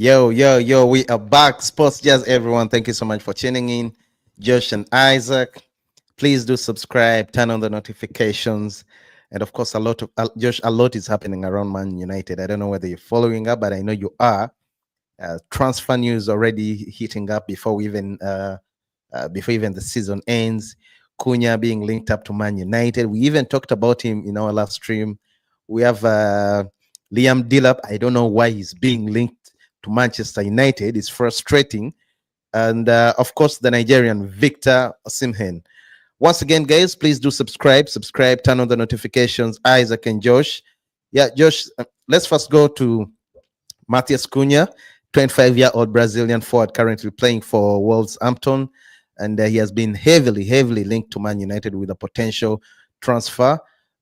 Yo, yo, yo, we are back. Sports Jazz, everyone. Thank you so much for tuning in. Josh and Isaac, please do subscribe, turn on the notifications. And of course, Josh, a lot is happening around Man United. I don't know whether you're following up, but I know you are. Transfer news already heating up before even the season ends. Cunha being linked up to Man United. We even talked about him in our last stream. We have Liam Delap. I don't know why he's being linked to Manchester United. It's frustrating. And of course, the Nigerian Victor Osimhen. Once again, guys, please do subscribe, turn on the notifications. Isaac and Josh. Yeah, Josh, let's first go to Matheus Cunha, 25-year-old Brazilian forward currently playing for Wolverhampton. And he has been heavily linked to Man United with a potential transfer.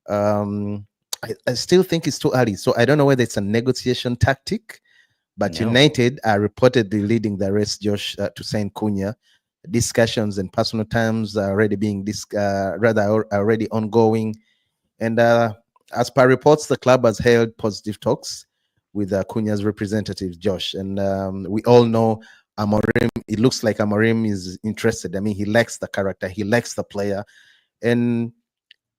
I still think it's too early. So I don't know whether it's a negotiation tactic, but United are reportedly leading the race, Josh, to sign Cunha. Discussions and personal terms are already already ongoing. And as per reports, the club has held positive talks with Cunha's representatives, Josh. And we all know Amorim. It looks like Amorim is interested. I mean, he likes the character, he likes the player, and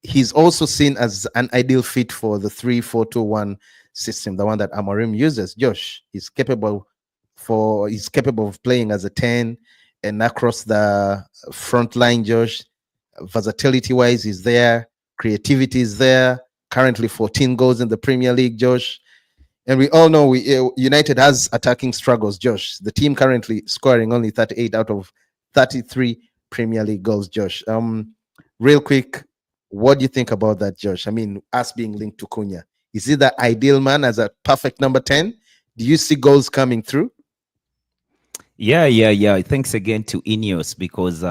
he's also seen as an ideal fit for the 3-4-2-1 system, the one that Amorim uses. Josh, he's capable of playing as a 10 and across the front line. Josh, versatility wise is there, creativity is there. Currently 14 goals in the Premier League, Josh. And we all know United has attacking struggles, Josh. The team currently scoring only 38 out of 33 Premier League goals, Josh. Real quick, what do you think about that, Josh? I mean, us being linked to Cunha. Is he the ideal man as a perfect number 10? Do you see goals coming through? Yeah. Thanks again to Ineos because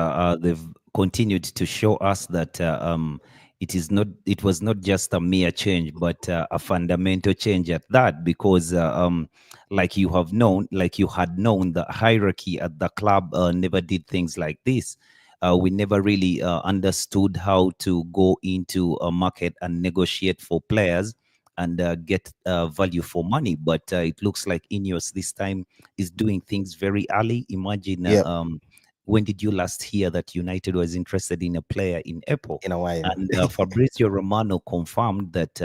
they've continued to show us that it was not just a mere change, but a fundamental change at that. Because like you had known, the hierarchy at the club never did things like this. We never really understood how to go into a market and negotiate for players and get value for money. But it looks like Ineos this time is doing things very early. Imagine, when did you last hear that United was interested in a player in April? In a while. And Fabrizio Romano confirmed that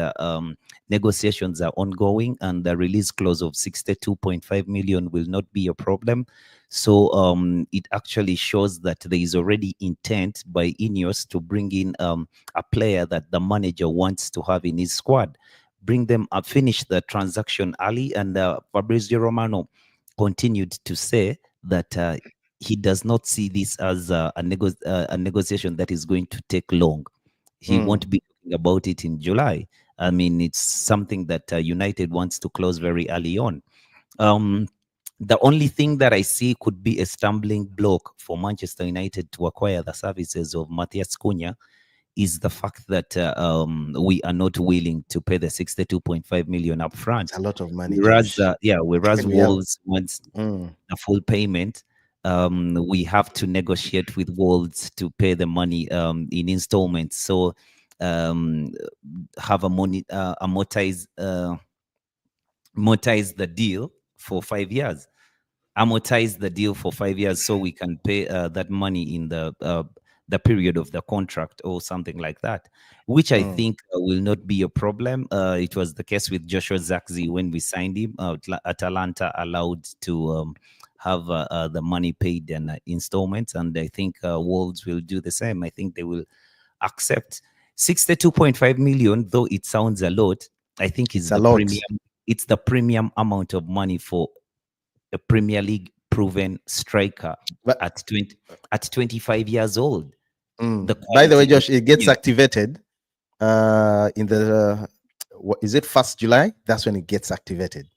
negotiations are ongoing and the release clause of 62.5 million will not be a problem. So it actually shows that there is already intent by Ineos to bring in a player that the manager wants to have in his squad. Bring them up, finish the transaction early. And Fabrizio Romano continued to say that he does not see this as a negotiation that is going to take long. He won't be talking about it in July. I mean, it's something that United wants to close very early on. The only thing that I see could be a stumbling block for Manchester United to acquire the services of Matheus Cunha is the fact that we are not willing to pay the 62.5 million up front. It's a lot of money. Whereas Wolves wants a full payment. We have to negotiate with Wolves to pay the money in installments. So have amortize the deal for 5 years. Amortize the deal for 5 years so we can pay that money in the period of the contract or something like that, which I think will not be a problem. It was the case with Joshua Zirkzee when we signed him. Atalanta allowed to have the money paid in installments, and I think Wolves will do the same. I think they will accept 62.5 million, though it sounds a lot. I think it's the premium amount of money for a Premier League proven striker at 25 years old. By the way, Josh, it gets activated in the is it 1st July? That's when it gets activated.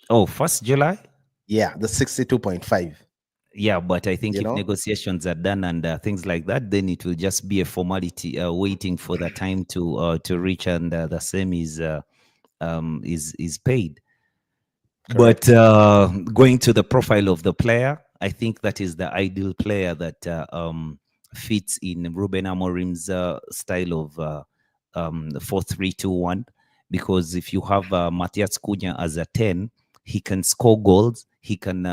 Oh, 1st July? Yeah, the 62.5. Yeah, but I think if negotiations are done and things like that, then it will just be a formality, waiting for the time to reach, and the same is paid. Correct. But going to the profile of the player, I think that is the ideal player that fits in Ruben Amorim's style of 4-3-2-1. Because if you have Matheus Cunha as a 10, he can score goals, He can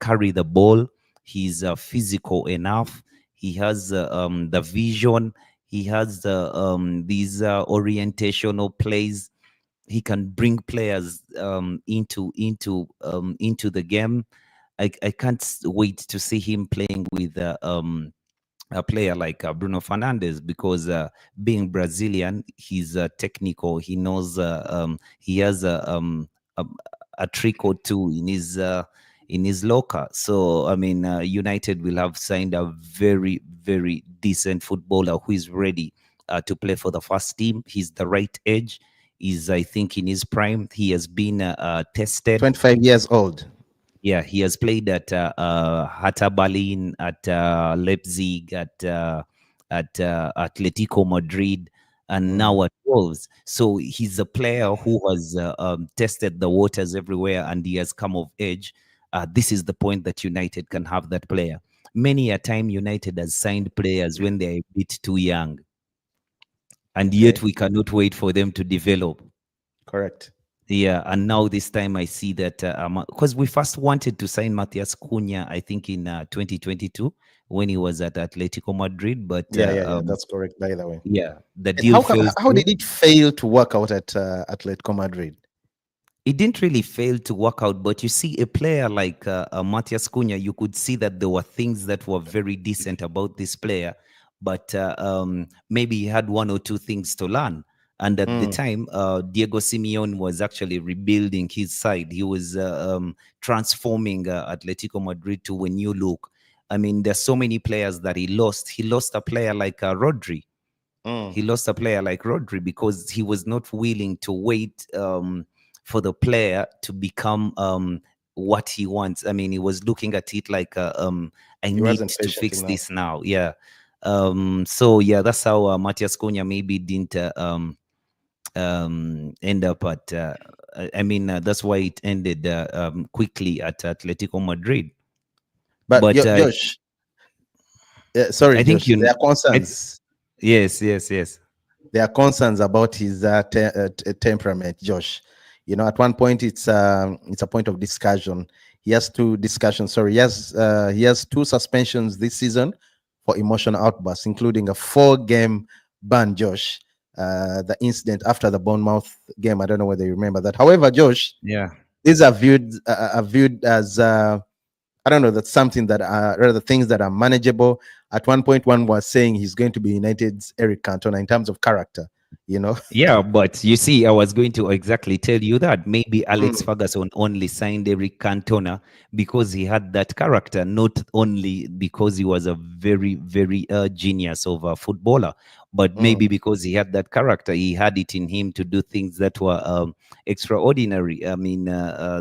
carry the ball. He's physical enough. He has the vision. He has these orientational plays. He can bring players into the game. I can't wait to see him playing with a player like Bruno Fernandes, because being Brazilian, he's technical. He knows he has a trick or two in his locker. So I mean, United will have signed a very decent footballer who is ready to play for the first team. He's the right age. He's, I think, in his prime. He has been tested. 25 years old. Yeah, he has played at Hertha Berlin, at Leipzig, at Atletico Madrid, and now at Wolves. So he's a player who has tested the waters everywhere, and he has come of age. This is the point that United can have that player. Many a time, United has signed players when they're a bit too young, and Okay. yet we cannot wait for them to develop. Correct. Yeah, and now this time I see that because we first wanted to sign Matheus Cunha, I think in 2022 when he was at Atletico Madrid, but Yeah. That's correct, by the way. yeah, the And deal fell how through. did it fail to work out at Atletico Madrid? It didn't really fail to work out, but you see, a player like Matheus Cunha, you could see that there were things that were very decent about this player, but maybe he had one or two things to learn. And at the time, Diego Simeone was actually rebuilding his side. He was transforming Atletico Madrid to a new look. I mean, there's so many players that he lost. He lost a player like Rodri. He lost a player like Rodri because he was not willing to wait for the player to become what he wants. I mean, he was looking at it like, I He need wasn't to patient fix enough. this now. Yeah. So yeah, that's how Matheus Cunha maybe didn't end up at. I mean, that's why it ended quickly at Atletico Madrid. But But Josh, sorry, I think Josh, there are I, concerns. yes. There are concerns about his temperament, Josh. You know, at one point it's a point of discussion. He has two discussions. Sorry, he has two suspensions this season for emotional outbursts, including a 4-game ban. Josh, the incident after the Bournemouth game. I don't know whether you remember that. However, Josh, Yeah. these are viewed as I don't know. That's something that are rather things that are manageable. At one point, one was saying he's going to be United's Eric Cantona in terms of character. You know. Yeah, but you see, I was going to exactly tell you that maybe Alex Mm, Ferguson only signed Eric Cantona because he had that character, not only because he was a very genius of a footballer, but mm. maybe because he had that character, he had it in him to do things that were extraordinary. I mean,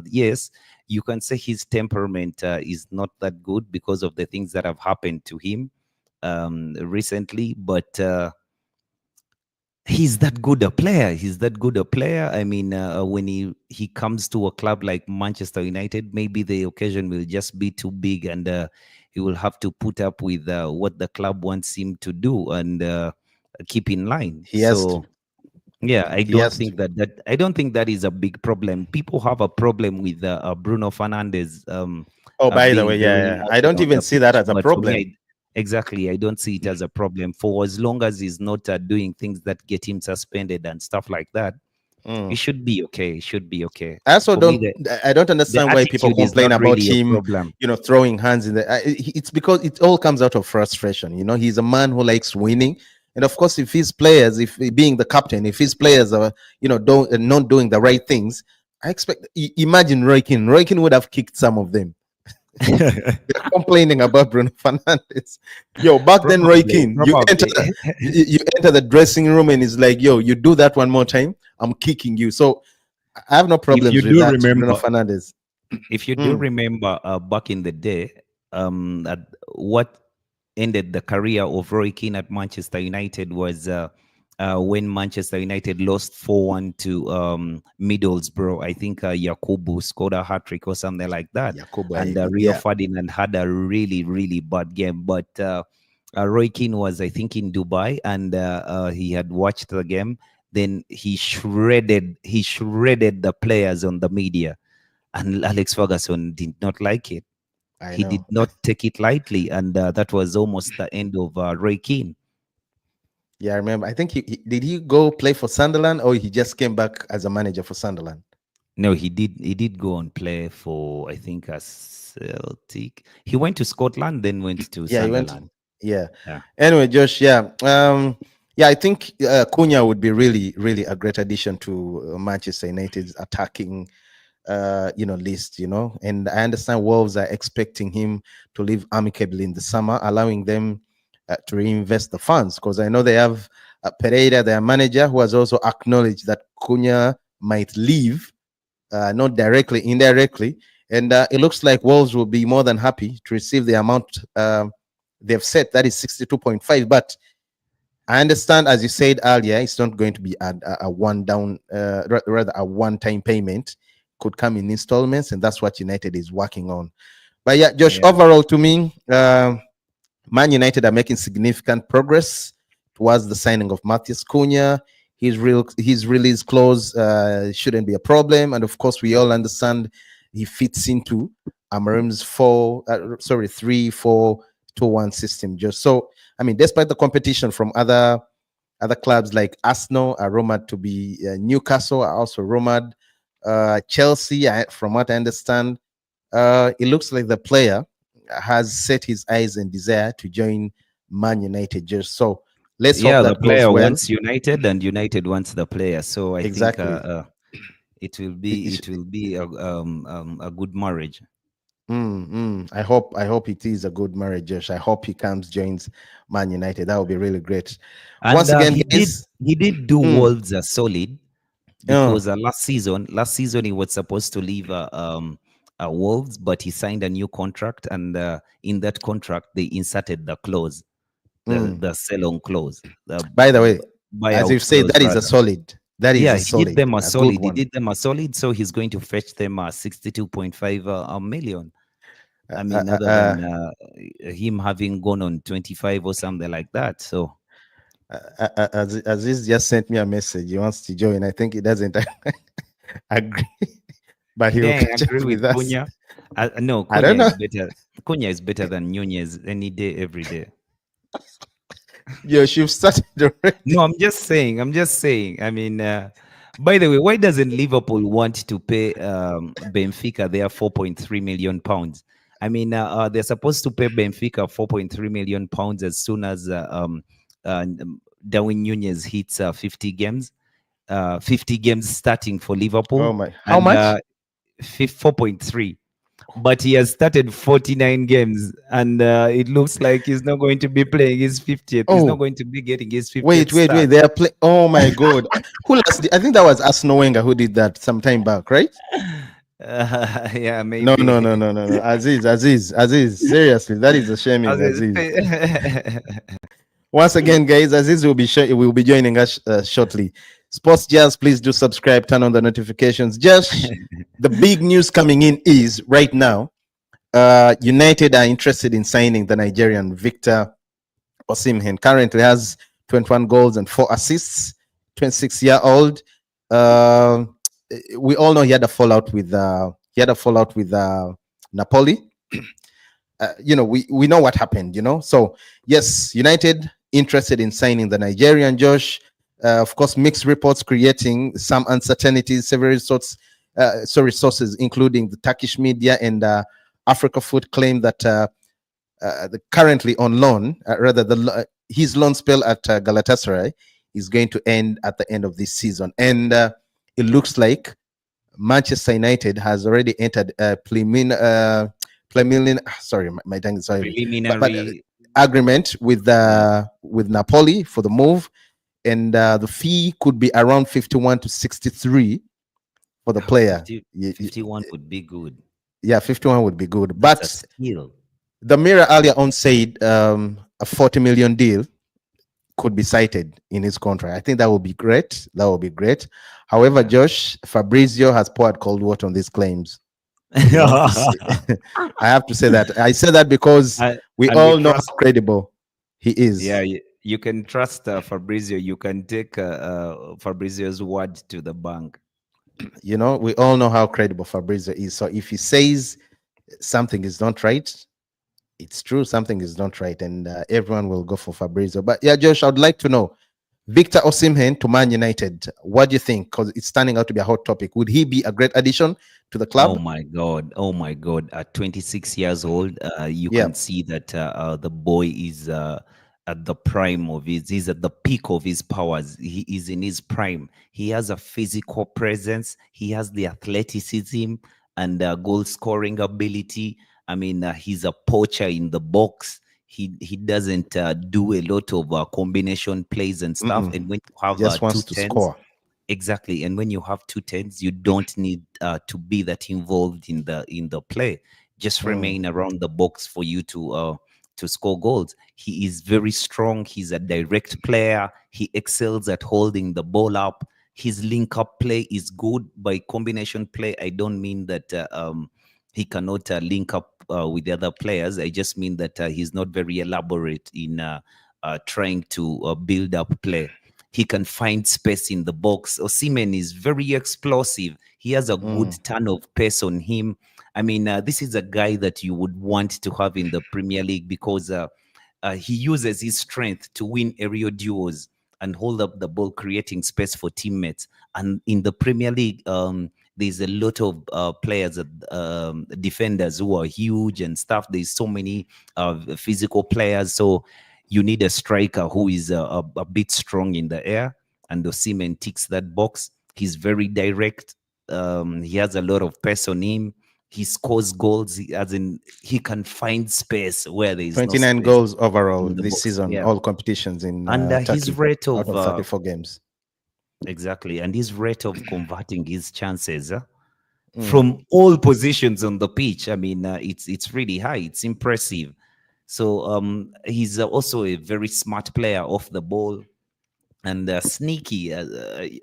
yes, you can say his temperament is not that good because of the things that have happened to him recently, but. He's that good a player. He's that good a player. I mean, when he comes to a club like Manchester United, maybe the occasion will just be too big, and he will have to put up with what the club wants him to do and keep in line. He has to. So yeah, He has to. I don't think that is a big problem. People have a problem with Bruno Fernandes Oh, by the way, being yeah, very yeah. I active don't on even the see that pitch, as a but for me, problem. exactly, I don't see it as a problem. For as long as he's not doing things that get him suspended and stuff like that, it Mm. should be okay. It should be okay. I also For me, don't. I don't the understand why people attitude is complain not about really a him. problem. You know, throwing hands in the. It's because it all comes out of frustration. You know, he's a man who likes winning, and of course, if his players, if being the captain, if his players are, don't not doing the right things, I expect. Imagine Roy Keane. Roy Keane would have kicked some of them. They're complaining about Bruno Fernandes. Yo, back then, Roy Probably, Keane, probably. you enter the dressing room and it's like, yo, you do that one more time, I'm kicking you. So I have no If you problems with do that, Bruno remember, Fernandes. if you do Mm, remember back in the day, what ended the career of Roy Keane at Manchester United was when Manchester United lost 4-1 to Middlesbrough. I think Yakubu scored a hat trick or something like that. And Rio yeah. Ferdinand had a really bad game. But Roy Keane was, I think, in Dubai, and he had watched the game. Then he shredded the players on the media. and Alex Ferguson did not like it. I He did know. not take it lightly, and that was almost the end of Roy Keane. Yeah, I remember. I think did he go play for Sunderland or he just came back as a manager for Sunderland? No, he did. He did go and play for, I think, a Celtic. He went to Scotland, then went to Yeah, he went. Sunderland. Yeah. Yeah, Anyway, Josh. Yeah. Yeah, I think Cunha would be really, really a great addition to Manchester United's attacking, list. And I understand Wolves are expecting him to leave amicably in the summer, allowing them to reinvest the funds because I know they have Pereira, their manager, who has also acknowledged that Cunha might leave, not directly, indirectly. And it looks like Wolves will be more than happy to receive the amount they've set, that is 62.5. But I understand, as you said earlier, it's not going to be a one down, rather a one-time payment. Could come in installments, and that's what United is working on. But yeah, Josh, yeah, overall to me, Man United are making significant progress towards the signing of Matheus Cunha. His release clause shouldn't be a problem, and of course, we all understand he fits into Amarim's 3-4-2-1 system. Just so, I mean, despite the competition from other clubs like Arsenal are rumored to be, Newcastle are also rumored, Chelsea, from what I understand, it looks like the player has set his eyes and desire to join Man United. Just so, let's hope yeah. The that goes player well. wants United, and United wants the player. So I think Exactly. it will be a good marriage. I hope it is a good marriage, Josh. I hope he comes, joins Man United. That would be really great. And Once again, guys. he did do mm, Wolves a solid, uh, because last season he was supposed to leave Wolves, but he signed a new contract, and in that contract they inserted the clause, mm. the sell-on clause, the By the way, as buyout you've said, clause that is a rather. solid. That is Yeah, a he did solid, them a a good solid. He one. did them a solid, so he's going to fetch them 62.5 million. Uh, I uh, mean, uh, other uh, than him having gone on 25 or something like that. So Aziz just sent me a message. He wants to join. I think he doesn't agree, but he will dang, catch agree up with with us. Cunha. No, I Cunha don't know. is better. Cunha is better than Nunez any day, every day. You've started already. No, I'm just saying. I'm just saying. I mean, by the way, why doesn't Liverpool want to pay Benfica their 4.3 million pounds? I mean, they're supposed to pay Benfica 4.3 million pounds as soon as Darwin Nunez hits 50 games. 50 games starting for Oh Liverpool, my! How and much? 4.3. But he has started 49 games, and it looks like he's not going to be playing his 50th. He's not Oh, going to be getting his 50th wait! start. They are playing. Oh my God! Who last? I think that was Arsenal Wenger who did that some time back, right? Yeah, No, no, maybe. no, no, no, no. Aziz. Seriously, that is a As shaming, Aziz. it- Once again, guys, Aziz will be joining us shortly. Sports Jazz, please do subscribe, turn on the notifications. Just the big news coming in is right now. United are interested in signing the Nigerian Victor Osimhen. Currently has 21 goals and 4 assists. 26-year-old. Uh, we all know he had a fallout with Napoli. We know what happened. So yes, United interested in signing the Nigerian. Josh, of course, mixed reports creating some uncertainties. Several sources, including the Turkish media and Africa Foot, claim that currently on loan, his loan spell at Galatasaray is going to end at the end of this season, and it looks like Manchester United has already entered a sorry, my tongue is sorry, but preliminary. agreement Yeah, with Napoli for the move, and the fee could be around 51 to 63 for the player. 51 would be good. Yeah, 51 would be good, That's a but steal. the Mirror earlier on said a 40 million deal could be cited in his contract. I think that would be great. That would be great. However, Yeah. Josh Fabrizio has poured cold water on these claims. You have to say, I have to say that. I say that because and, we and we all know how trust. credible he Yeah, is. you can trust Fabrizio. You can take Fabrizio's word to the bank. You know, we all know how credible Fabrizio is. So if he says something is not right, it's true. Something is not right, and everyone will go for Fabrizio. But yeah, Josh, I'd like to know Victor Osimhen to Man United. What do you think? Because it's turning out to be a hot topic. Would he be a great addition to the Oh club? my God. Oh my God. At 26 years old, you Yeah. can see that the boy is at the prime of he's at the peak of his powers. He is in his prime. He has a physical presence, he has the athleticism and goal scoring ability. I mean, he's a poacher in the box. He doesn't do a lot of combination plays and stuff. Mm-mm. And when you He have just two wants to tens, score. exactly. And when you have two tens, you don't need to be that involved in the play. Just Mm, remain around the box for you to score goals. He is very strong. He's a direct player. He excels at holding the ball up. His link up play is good. By combination play, I don't mean that he cannot link up with the other players. I just mean that he's not very elaborate in trying to build up play. He can find space in the box. Osimhen is very explosive. He has a good mm. ton of pace on him. I mean, this is a guy that you would want to have in the Premier League because he uses his strength to win aerial duels and hold up the ball, creating space for teammates. And in the Premier League, there's a lot of players, defenders who are huge and stuff. There's so many physical players. So you need a striker who is a bit strong in the air. And Osimhen ticks that box. He's very direct. He has a lot of pace on him. He scores goals, as in he can find space where there is no 29 space goals overall in the this box. season, Yeah, all competitions in and his Turkey rate out of of 34 games. exactly, and his rate of converting his chances Mm. from all positions on the pitch. I mean, it's really high. It's impressive. So he's also a very smart player off the ball and sneaky. I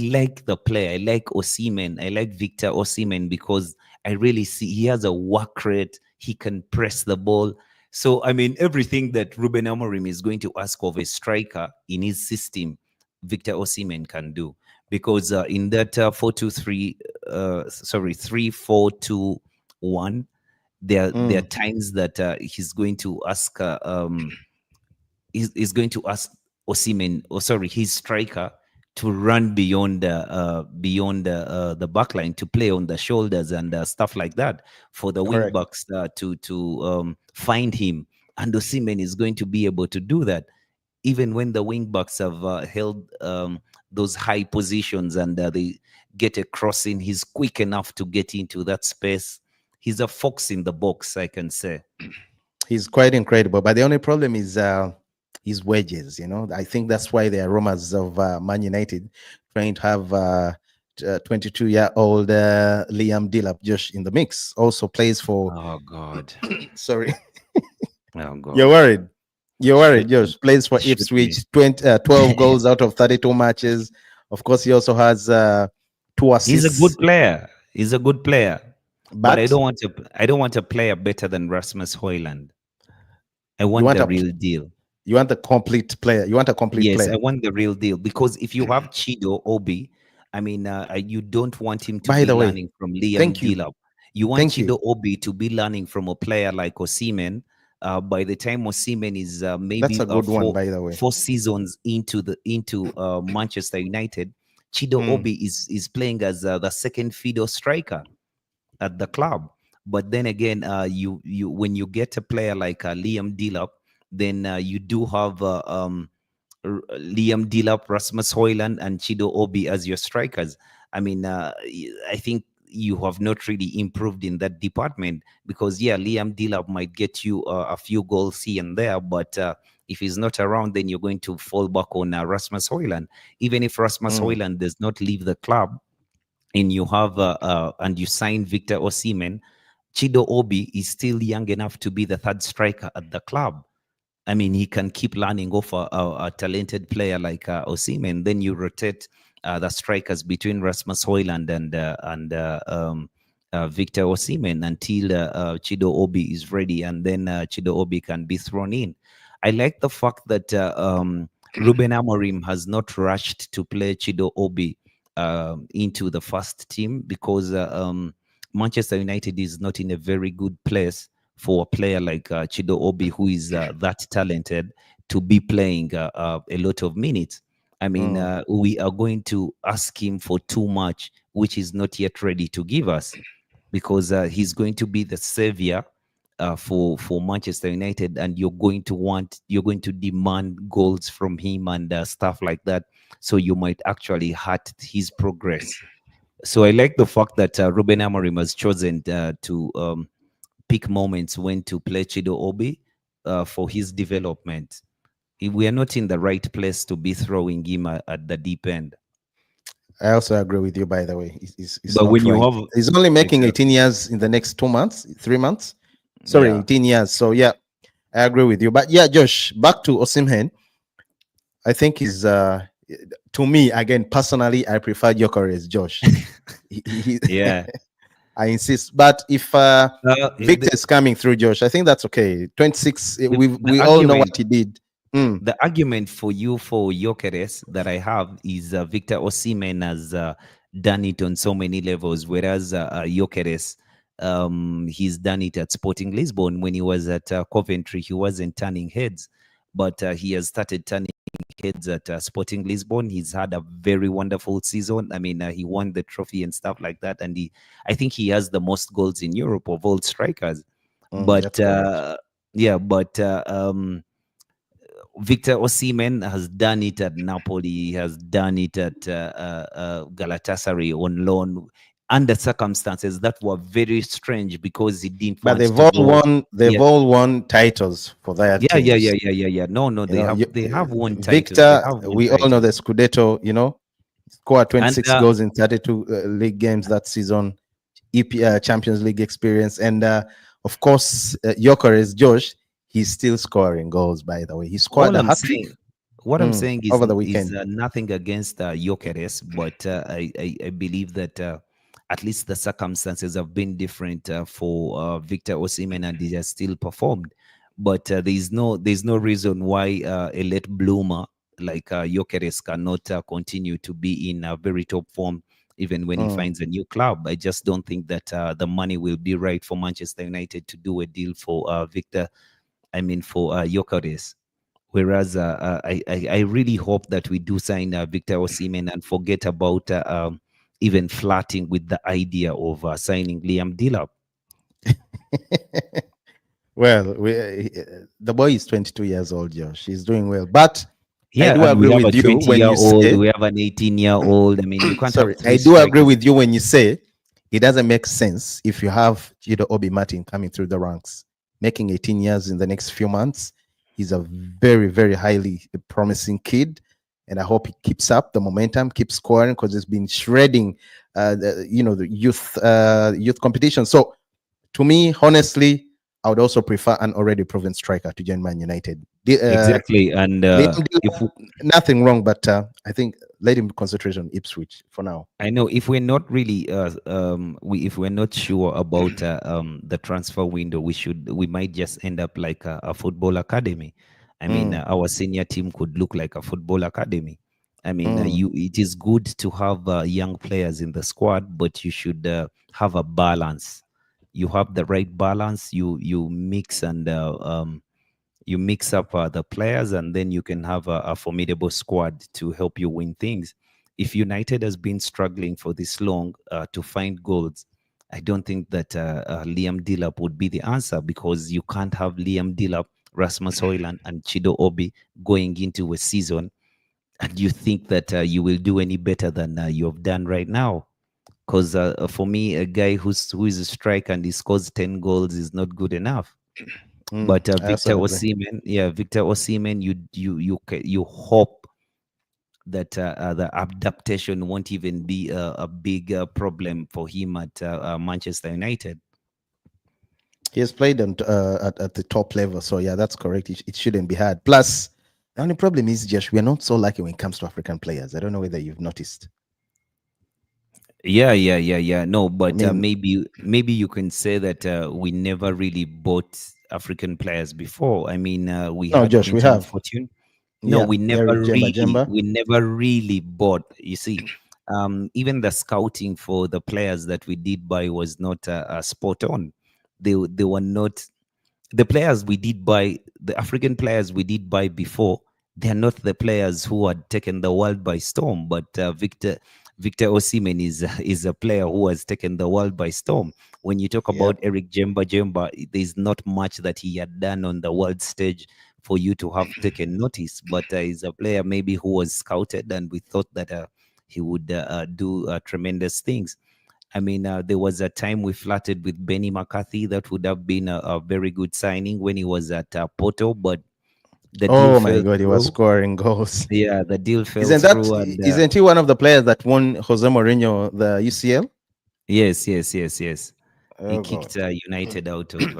like the play. I like Osimhen. I like Victor Osimhen because I really see he has a work rate. He can press the ball. So I mean, everything that Ruben Amorim is going to ask of a striker in his system, Victor Osimhen can do. Because in that 4-2-3, sorry, 3-4-2-1, there are Mm. times that he's going to ask. Is going to ask Osimhen, or sorry, his striker, to run beyond the back line, to play on the shoulders and stuff like that, for the wing Correct. backs to find him. And Osimhen is going to be able to do that, even when the wing backs have held those high positions and they get a cross in. He's quick enough to get into that space. He's a fox in the box, I can say. He's quite incredible, but the only problem is his wages. You know, I think that's why there are rumors of Man United trying to have 22-year-old Liam Delap Josh in the mix. Also plays for. Oh God. Sorry, Oh you're God. worried. You're worried. Shoot me. Josh plays for Shoot me. Ipswich. 12 goals out of 32 matches. Of course, he also has two He's a good assists. player. He's a good player. But But I don't want a player better than Rasmus Hoyland. I you want want the a real deal. you want a complete player. You want a complete Yes, player. I want the real deal, because if you have Chido Obi, I mean, you don't want him to By be the way, learning from Liam thank you, Delap. You want thank you. Chido Obi to be learning from a player like Osimhen. By the time Osimhen is That's maybe a good one, by the way. four seasons into Manchester United, Chido Mm. Obi is playing as the second fiddle striker at the club. But then again, you when you get a player like Liam Delap, then you do have Liam Delap, Rasmus Hoyland, and Chido Obi as your strikers. I mean, I think you have not really improved in that department, because yeah, Liam Delap might get you a few goals here and there, but if he's not around, then you're going to fall back on Rasmus Hoyland. Even if Rasmus Mm. Hoyland does not leave the club, and you sign Victor Osimhen, Chido Obi is still young enough to be the third striker at the club. I mean, he can keep learning off a talented player like Osimhen. Then you rotate the strikers between Rasmus Hoyland and Victor Osimhen until Chido Obi is ready, and then Chido Obi can be thrown in. I like the fact that Ruben Amorim has not rushed to play Chido Obi into the first team, because Manchester United is not in a very good place for a player like Chido Obi, who is that talented, to be playing a lot of minutes. I mean, Mm. we are going to ask him for too much, which is not yet ready to give us, because he's going to be the savior for Manchester United, and you're going to demand goals from him and stuff like that. So you might actually hurt his progress. So I like the fact that Ruben Amorim has chosen to pick moments when to play Chido Obi for his development. We are not in the right place to be throwing him at the deep end. I also agree with you, by the way. It's But not when you right. have He's only making exactly, 18 years in the next 2 months, 3 months. Sorry, yeah, 18 years. So, yeah, I agree with you. But, yeah, Josh, back to Osimhen. I think is to me, again, personally, I prefer Gyökeres, Josh. yeah. I insist. But if Victor The, is coming through, Josh, I think that's okay. 26, the we all know argument what he did. Mm, the argument for you for Gyökeres that I have is Victor Osimhen has done it on so many levels, whereas Gyökeres, he's done it at Sporting Lisbon. When he was at Coventry, he wasn't turning heads, but he has started turning heads at Sporting Lisbon. He's had a very wonderful season. I mean, he won the trophy and stuff like that, and I think he has the most goals in Europe of all strikers. But that's correct. yeah, but Victor Osimhen has done it at Napoli. He has done it at Galatasaray on loan under circumstances that were very strange, because he didn't But want to go. they've Yeah, all won titles for their teams. No, no, You know, they have won titles. They Victor, have won we all know the titles, Scudetto, scored and 26 goals in 32 league games that season, Champions League experience. And of course, Gyökeres, Josh, he's still scoring goals, by the way. He scored all a I'm hat trick saying, what I'm saying over the weekend. is nothing against Gyökeres, but I believe that at least the circumstances have been different for Victor Osimhen, and he has still performed. But there's no reason why a late bloomer like Gyökeres cannot continue to be in a very top form even when he Mm. finds a new club. I just don't think that the money will be right for Manchester United to do a deal for Victor. I mean, for Gyökeres. Whereas I really hope that we do sign Victor Osimhen and forget about even flirting with the idea of signing Liam Delap. Well, the boy is 22 years old, Josh. He's doing well. But I Yeah, do and we agree have a with you when 20-year you old, say, we have an 18-year-old. I mean, you can't have sorry, three I do agree strikers. with you when you say it doesn't make sense if you have Chido Obi Martin coming through the ranks, making 18 years in the next few months. He's a very, very highly promising kid. And I hope he keeps up the momentum, keeps scoring, because it's been shredding, the youth competition. So to me, honestly, I would also prefer an already proven striker to join Man United. Exactly. And Liam if Delap, nothing wrong, but I think let him concentrate on Ipswich for now. I know, if we're not really if we're not sure about the transfer window, we might just end up like a football academy. I mean, Mm, our senior team could look like a football academy. I mean, mm, it is good to have young players in the squad, but you should have a balance. You have the right balance. You mix and you mix up the players, and then you can have a formidable squad to help you win things. If United has been struggling for this long to find goals, I don't think that Liam Delap would be the answer, because you can't have Liam Delap, Rasmus Højlund, and Chido Obi going into a season, and you think that you will do any better than you have done right now. Because for me, a guy who is a striker and he scores 10 goals is not good enough. But I also agree. Victor Osimhen, you hope that the adaptation won't even be a big problem for him at Manchester United. He has played at the top level, so yeah, that's correct. It shouldn't be hard. Plus, the only problem is, Josh, we are not so lucky when it comes to African players. I don't know whether you've noticed. Yeah. No, I but mean, maybe you can say that we never really bought African players before. I mean, we no, had Josh, we Benjamin have. Fortune. No, Yeah, Eric Jemba Jemba. we never really bought. You see, even the scouting for the players that we did buy was not spot on. They were not the players we did buy, the African players we did buy before. They're not the players who had taken the world by storm. But Victor Osimhen is a player who has taken the world by storm. When you talk Yep. about Eric Jemba, there's not much that he had done on the world stage for you to have taken notice. But he's a player maybe who was scouted, and we thought that he would do tremendous things. I mean, there was a time we flirted with Benny McCarthy. That would have been a very good signing when he was at Porto, but the deal Oh my fell God, he was through. scoring goals. Yeah, the deal fell Isn't that through, and isn't he one of the players that won Jose Mourinho the UCL? yes. He Oh God. kicked United out of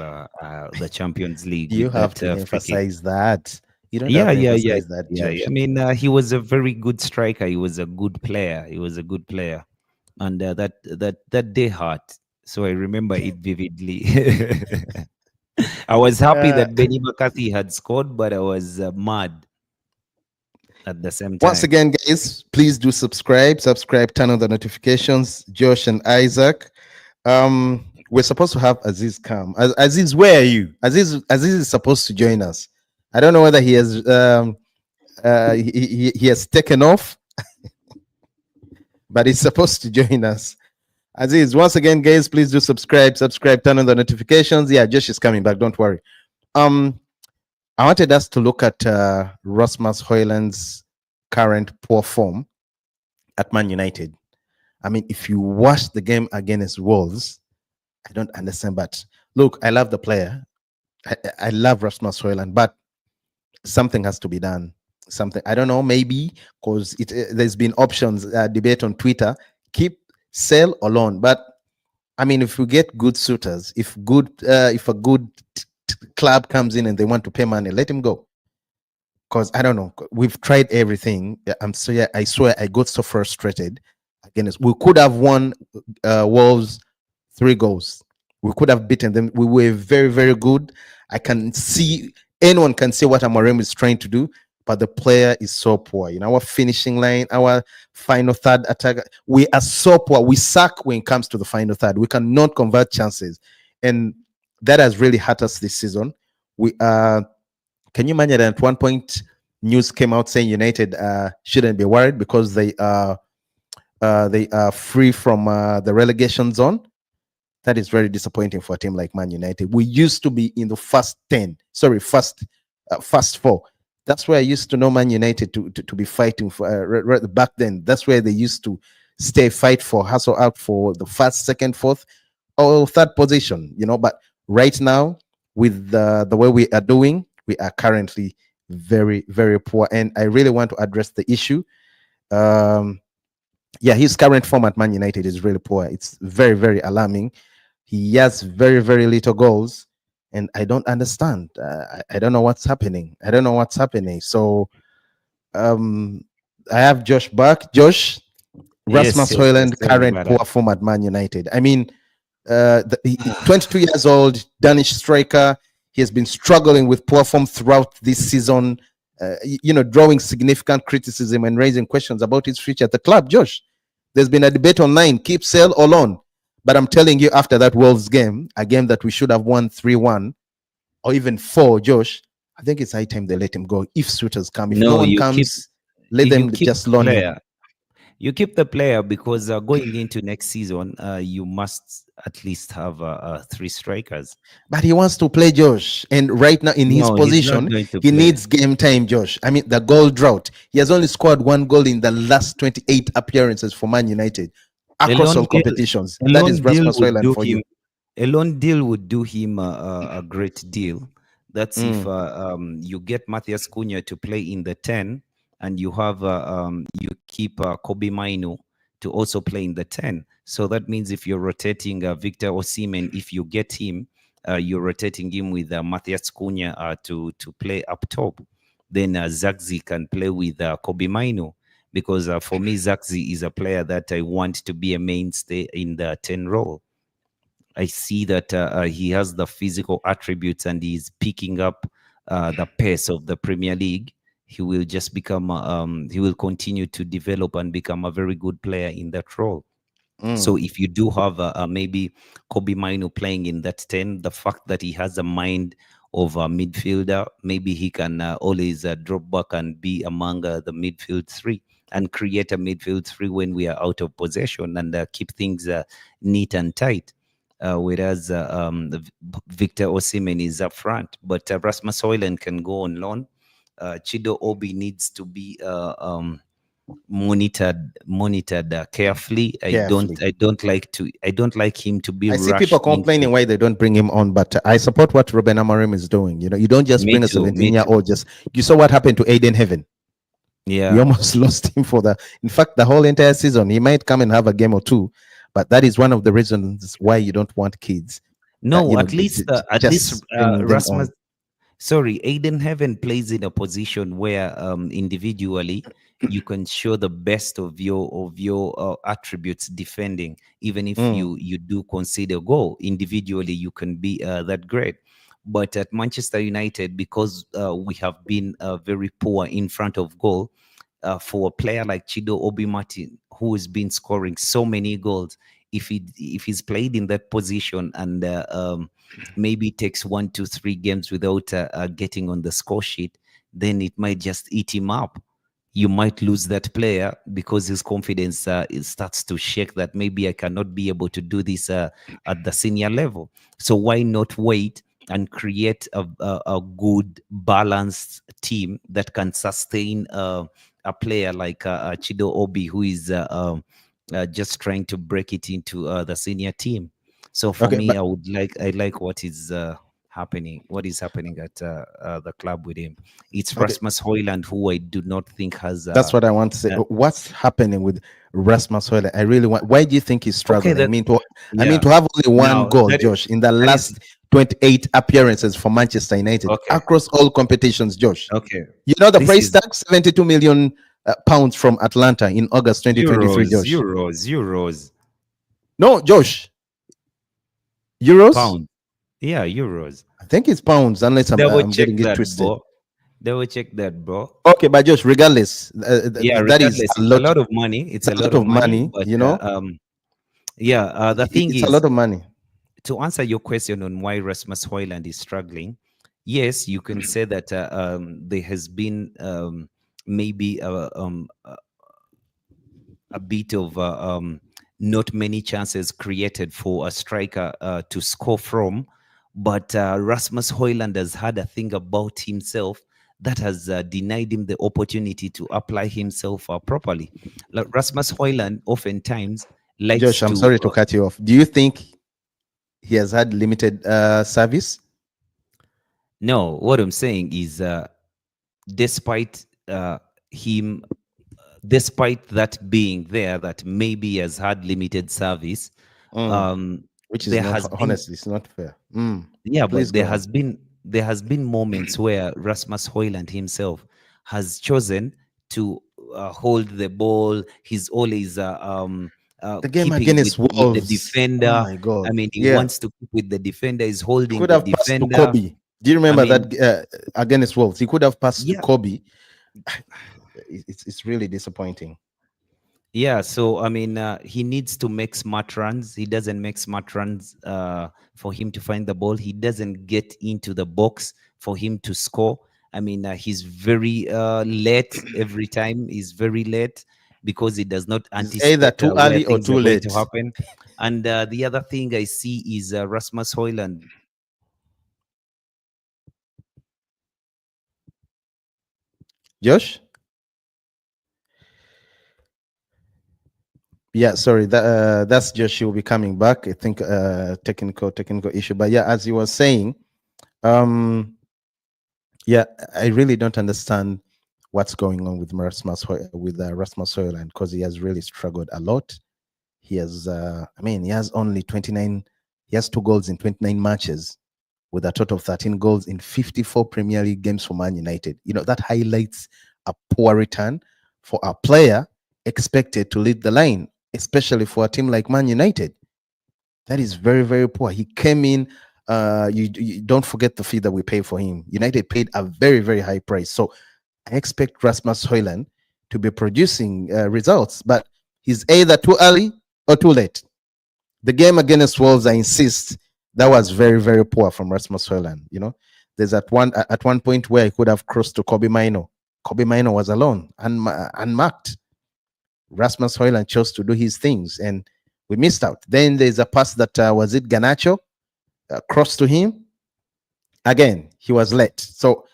the Champions League You with have that to free kick. emphasize that. You don't have Yeah, to yeah, yeah, emphasize that, yeah. I Josh. mean, he was a very good striker. He was a good player. He was a good player, and that day hurt. So I remember it vividly. I was happy Uh, that Benny McCarthy had scored, but I was mad at the same Once time. again, guys, please do subscribe, turn on the notifications. Josh and Isaac. We're supposed to have Aziz come. Aziz, where are you? Aziz is supposed to join us. I don't know whether he has he has taken off, but he's supposed to join us. Aziz, once again, guys, please do subscribe, turn on the notifications. Yeah, Josh is coming back. Don't worry. Um, I wanted us to look at Rasmus Højlund's current poor form at Man United. I mean, if you watch the game against Wolves, I don't understand. But look, I love the player. I love Rasmus Højlund, but something has to be done. Something, I don't know, maybe because there's been options debate on Twitter: keep, sell, or loan. But I mean, if we get good suitors, if a good club comes in and they want to pay money, let him go. Because I don't know, we've tried everything. I'm so yeah, I swear I got so frustrated. Again, we could have won Wolves 3 goals. We could have beaten them. We were very, very good. I can see, anyone can see what Amorim is trying to do, but the player is so poor. You know, our finishing line, our final third attack, we are so poor. We suck when it comes to the final third. We cannot convert chances, and that has really hurt us this season. We Can you imagine that at one point news came out saying United shouldn't be worried because they are free from the relegation zone? That is very disappointing for a team like Man United. We used to be in the first 10, sorry, first 4. That's where I used to know Man United to be fighting for right back then. That's where they used to fight for, hustle out for the first, second, fourth, or third position, you know. But right now, with the way we are doing, we are currently very, very poor. And I really want to address the issue. Yeah, his current form at Man United is really poor. It's very, very alarming. He has very, very little goals, and I don't understand. I don't know what's happening. I don't know what's happening. So, I have Josh back. Josh, Rasmus Yes. Højlund, Tell me, current brother. poor form at Man United. I mean, 22 years old, Danish striker. He has been struggling with poor form throughout this season. Drawing significant criticism and raising questions about his future at the club. Josh, there's been a debate online: keep, sell, or loan. But I'm telling you, after that Wolves game, a game that we should have won 3-1 or even 4, Josh, I think it's high time they let him go. If suitors come, if no No, one comes, let you them keep just the loan him. player. You keep the player because going into next season, you must at least have 3 strikers. But he wants to play, Josh. And right now, in his No, he's not position, going to he play. needs game time, Josh. I mean, the goal drought. He has only scored 1 goal in the last 28 appearances for Man United A across loan all deal, competitions. a That loan is deal Rasmus would Højlund do for you. him. A loan deal would do him a great deal. That's if Mm. you get Matheus Cunha to play in the 10, and you have you keep Kobe Mainu to also play in the 10. So that means if you're rotating Victor Osimhen, if you get him, you're rotating him with Matheus Cunha to play up top. Then Zagzi can play with Kobe Mainu, because for me, Zagzi is a player that I want to be a mainstay in the 10 role. I see that he has the physical attributes, and he's picking up the pace of the Premier League. he will just become he will continue to develop and become a very good player in that role. So Mm. if you do have maybe Kobe Mino playing in that 10, the fact that he has a mind of a midfielder, maybe he can always drop back and be among the midfield three and create a midfield three when we are out of possession and keep things neat and tight. Whereas Victor Osimhen is up front, but Rasmus Højlund can go on loan. Chido Obi needs to be monitored carefully. Carefully. I don't like him to be I see people rushed into. complaining why they don't bring him on, but I support what Ruben Amorim is doing. You know, you don't just Me bring a too, me too. 17-year-old. Just you saw what happened to Aiden Heaven. We Yeah. almost lost him for the. In fact, the whole entire season. He might come and have a game or two, but that is one of the reasons why you don't want kids. No, at least Just bringing them Rasmus. on. Sorry, Aiden Heaven plays in a position where individually you can show the best of your attributes defending. Even if Mm. you do concede a goal individually, you can be that great. But at Manchester United, because we have been very poor in front of goal, for a player like Chido Obi Martin, who has been scoring so many goals, if he's played in that position and maybe takes 1, 2, 3 games without getting on the score sheet, then it might just eat him up. You might lose that player because his confidence it starts to shake, that maybe I cannot be able to do this at the senior level. So why not wait and create a good balanced team that can sustain a player like Chido Obi, who is just trying to break it into the senior team. So for Okay, me, but I like what is happening. What is happening at the club with him? It's okay, Rasmus Højlund, who I do not think has. that's what I want to say. What's happening with Rasmus Højlund? I really want. Why do you think he Okay, struggled? that I mean yeah. to have only one Now goal, Josh, in the that is last 28 appearances for Manchester United okay. across all competitions, Josh. Okay, You know the this price is tag, 72 million pounds from Atlanta in August 2023, Josh. euros, No, Josh, euros. pound. Yeah, euros. I think it's pounds, unless Double I'm check getting it that, twisted. bro. Double check that, bro. Okay, but Josh, regardless, Yeah, that is regardless, a it's a lot. lot of money. It's a It's a lot lot of of money, money. but You know, yeah, the thing it's a is, lot of money. to answer your question on why Rasmus Højlund is struggling, yes, you can say that there has been maybe a bit of not many chances created for a striker to score from. But Rasmus Højlund has had a thing about himself that has denied him the opportunity to apply himself properly. Like Rasmus Højlund oftentimes likes Josh, I'm to. sorry to cut you off. Do you think he has had limited service? No, what I'm saying is, despite him, despite that being there, that maybe he has had limited service, Mm, um, which is there not has been. honestly, it's not fair. Yeah, Please but go on. there has been moments where Rasmus Højlund himself has chosen to hold the ball. He's always The game keeping against with the Wolves. Oh defender. my I God. mean, he Yeah. wants to keep with the defender. He's He holding could the have passed to defender. Kobe. Do you I remember mean, that against Wolves? He could have passed to yeah, Kobe. It's really disappointing. yeah. So I mean, he needs to make smart runs. He doesn't make smart runs for him to find the ball. He doesn't get into the box for him to score. I mean, he's very late every time. He's very late because he does not It's either anticipate too where early or things are too going to late. happen. And the other thing I see is Rasmus Højlund. Josh? Yeah, sorry. That's Josh. She will be coming back. I think technical issue. But yeah, as you were saying, um, yeah, I really don't understand what's going on with Rasmus Højlund, because he has really struggled a lot. He has, I mean, he has only 29. He has 2 goals in 29 matches, with a total of 13 goals in 54 Premier League games for Man United. You know, that highlights a poor return for a player expected to lead the line, especially for a team like Man United. That is very, very poor. He came in. You don't forget the fee that we paid for him. United paid a very, very high price. So I expect Rasmus Højlund to be producing results, but he's either too early or too late. The game against Wolves, I insist, that was very, very poor from Rasmus Højlund. You know, there's at one point where he could have crossed to Kobe Mino. Kobe Mino was alone, unmarked. Rasmus Højlund chose to do his things, and we missed out. Then there's a pass that was it Ganacho crossed to him. Again, he was late. So,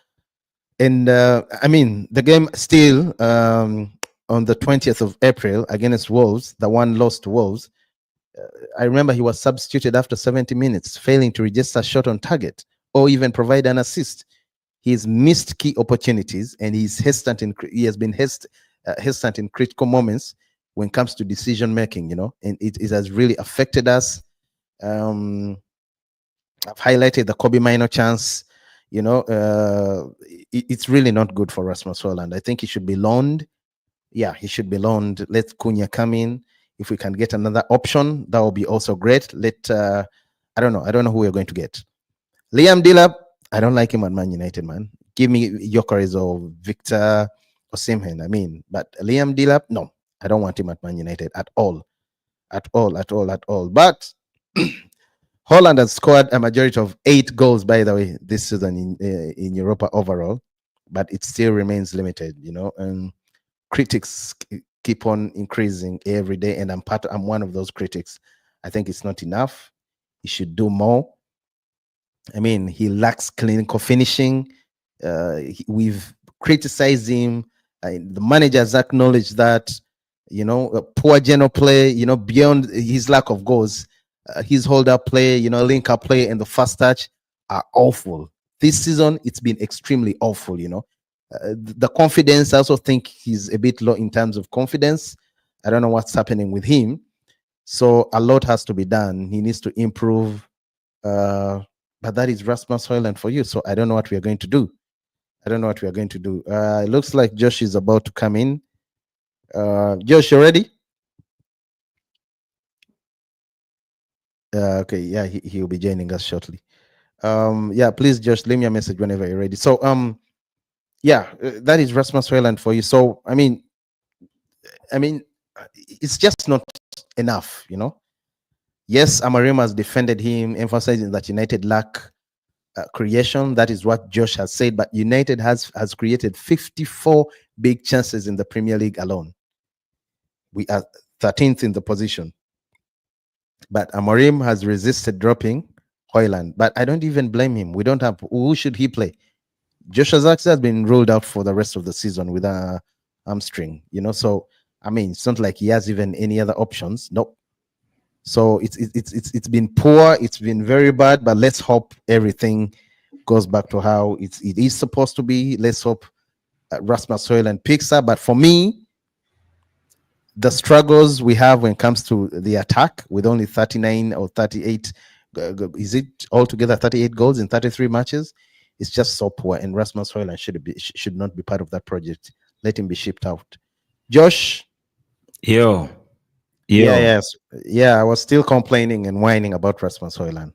and I mean, the game still on the 20th of April against Wolves, the one lost to Wolves. I remember he was substituted after 70 minutes, failing to register a shot on target or even provide an assist. He's missed key opportunities, and he has been hesitant in critical moments when it comes to decision making. You know, and it has really affected us. I've highlighted the Kobe Minor chance. You know, it's really not good for Rasmus Højlund. I think he should be loaned. Yeah, he should be loaned. Let Cunha come in. If we can get another option, that will be also great. I don't know who we're going to get. Liam Delap, I don't like him at Man United, man. Give me Gyökeres or Victor Osimhen. I mean, but Liam Delap, no, I don't want him at Man United at all. At all. But Holland has scored a majority of 8 goals, by the way, this season in Europa overall, but it still remains limited, you know. And critics keep on increasing every day, and I'm one of those critics. I think it's not enough. He should do more. I mean, he lacks clinical finishing. We've criticized him. The manager has acknowledged that. You know, poor general play. You know, beyond his lack of goals, his hold-up play, you know, link-up play, and the fast touch are awful. This season, it's been extremely awful. You know, the confidence. I also think he's a bit low in terms of confidence. I don't know what's happening with him. So a lot has to be done. He needs to improve. But that is Rasmus Højlund for you. So I don't know what we are going to do. It looks like Josh is about to come in. Josh, you ready? Okay, yeah, he'll be joining us shortly. Yeah, please, Josh, leave me a message whenever you're ready. So, yeah, that is Rasmus Højlund for you. So, I mean, it's just not enough, you know. Yes, Amorim has defended him, emphasizing that United lack creation. That is what Josh has said. But United has created 54 big chances in the Premier League alone. We are 13th in the position. But Amorim has resisted dropping Højlund. But I don't even blame him. We don't have. Who should he play? Joshua Zirkzee has been ruled out for the rest of the season with a hamstring. You know, so I mean, it's not like he has even any other options. Nope. So it's been poor. It's been very bad. But let's hope everything goes back to how it is supposed to be. Let's hope Rasmus Højlund picks up. But for me, the struggles we have when it comes to the attack, with only 39 or 38, is it altogether 38 goals in 33 matches? It's just so poor. And Rasmus Højlund should not be part of that project. Let him be shipped out. Josh. Yo. Yeah, I was still complaining and whining about Rasmus Højlund.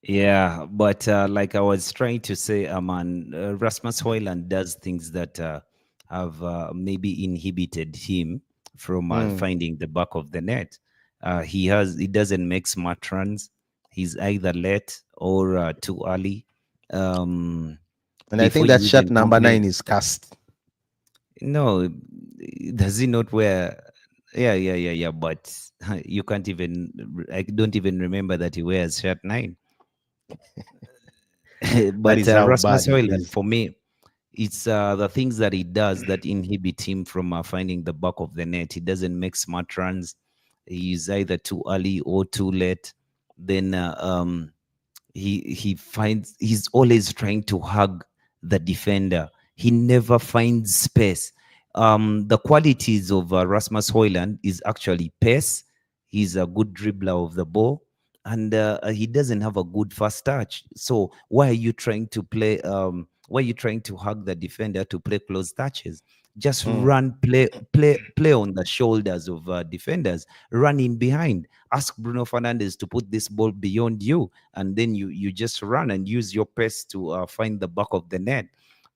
Yeah, but like I was trying to say, Rasmus Højlund does things that have maybe inhibited him from finding the back of the net. He doesn't make smart runs. He's either late or too early. And I think that shot number 9 is cast. No, does he not wear? Yeah. But you can't even. I don't even remember that he wears shirt 9. But Rasmus Højlund, for me, it's the things that he does that inhibit him from finding the back of the net. He doesn't make smart runs. He's either too early or too late. Then he's always trying to hug the defender. He never finds space. The qualities of Rasmus Højlund is actually pace. He's a good dribbler of the ball, and he doesn't have a good first touch. So why are you trying to play? Why are you trying to hug the defender to play close touches? Just run, play on the shoulders of defenders. Run in behind. Ask Bruno Fernandes to put this ball beyond you, and then you just run and use your pace to find the back of the net.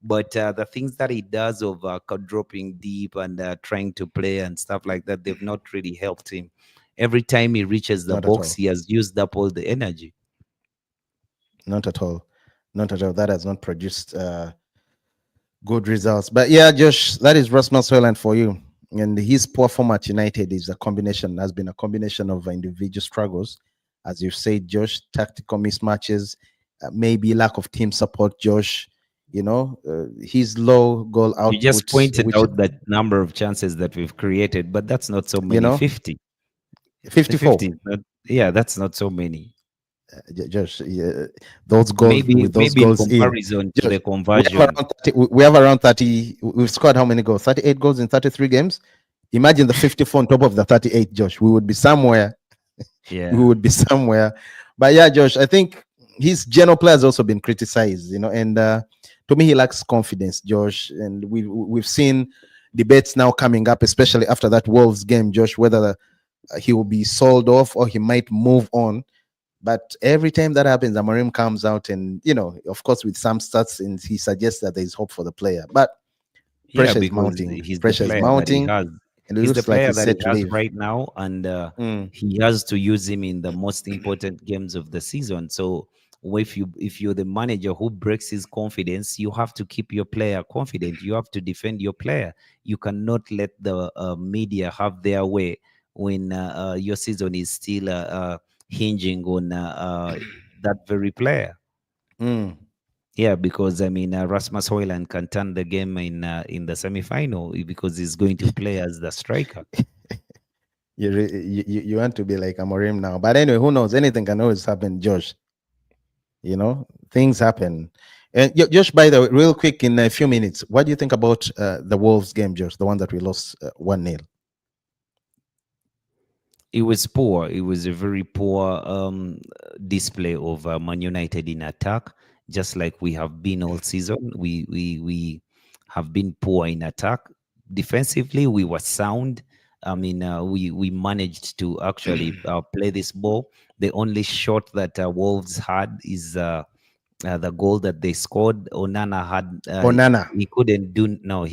But the things that he does of dropping deep and trying to play and stuff like that, they've not really helped him. Every time he reaches the Not at box, all. he has used up all the energy. Not at all. Not at all. That has not produced good results. But yeah, Josh, that is Rasmus Højlund for you. And his poor form at United is a combination, has been a combination of individual struggles, as you said, Josh, tactical mismatches, maybe lack of team support, Josh. His low goal You just output, pointed which, out that number of chances that we've created, but that's not so you many. know, 50. 50 54. is not, yeah, that's not so many. Josh, yeah, those goals Maybe with those in goals in. comparison to Josh, the we have conversion. around 30, we have around 30. We've scored how many goals? 38 goals in 33 games. Imagine the 54 on top of the 38, Josh. We would be somewhere. We Yeah. would be somewhere. But yeah, Josh, I think his general play has also been criticized, and to me, he lacks confidence, Josh. And we've seen debates now coming up, especially after that Wolves game, Josh, whether he will be sold off or he might move on. But every time that happens, Amorim comes out and, of course, with some stats, and he suggests that there is hope for the player. But Yeah, pressure is because mounting. he's the Pressure is player that he mounting, has. and it He's the looks like player he's that he set to has leave. right now, and Mm, he has to use him in the most important games of the season. So if you're the manager who breaks his confidence, you have to keep your player confident. You have to defend your player. You cannot let the media have their way when your season is still hinging on that very player. mm. Yeah, because I mean, Rasmus Højlund can turn the game in the semi-final because he's going to play as the striker. You want to be like Amorim now. But anyway, who knows? Anything can always happen, Josh. Things happen. And Josh, by the way, real quick in a few minutes, what do you think about the Wolves game, Josh, the one that we lost 1-0? It was poor. It was a very poor display of Man United in attack, just like we have been all season. We have been poor in attack. Defensively, we were sound. I mean, we managed to actually play this ball. The only shot that Wolves had is the goal that they scored. Onana had Onana. he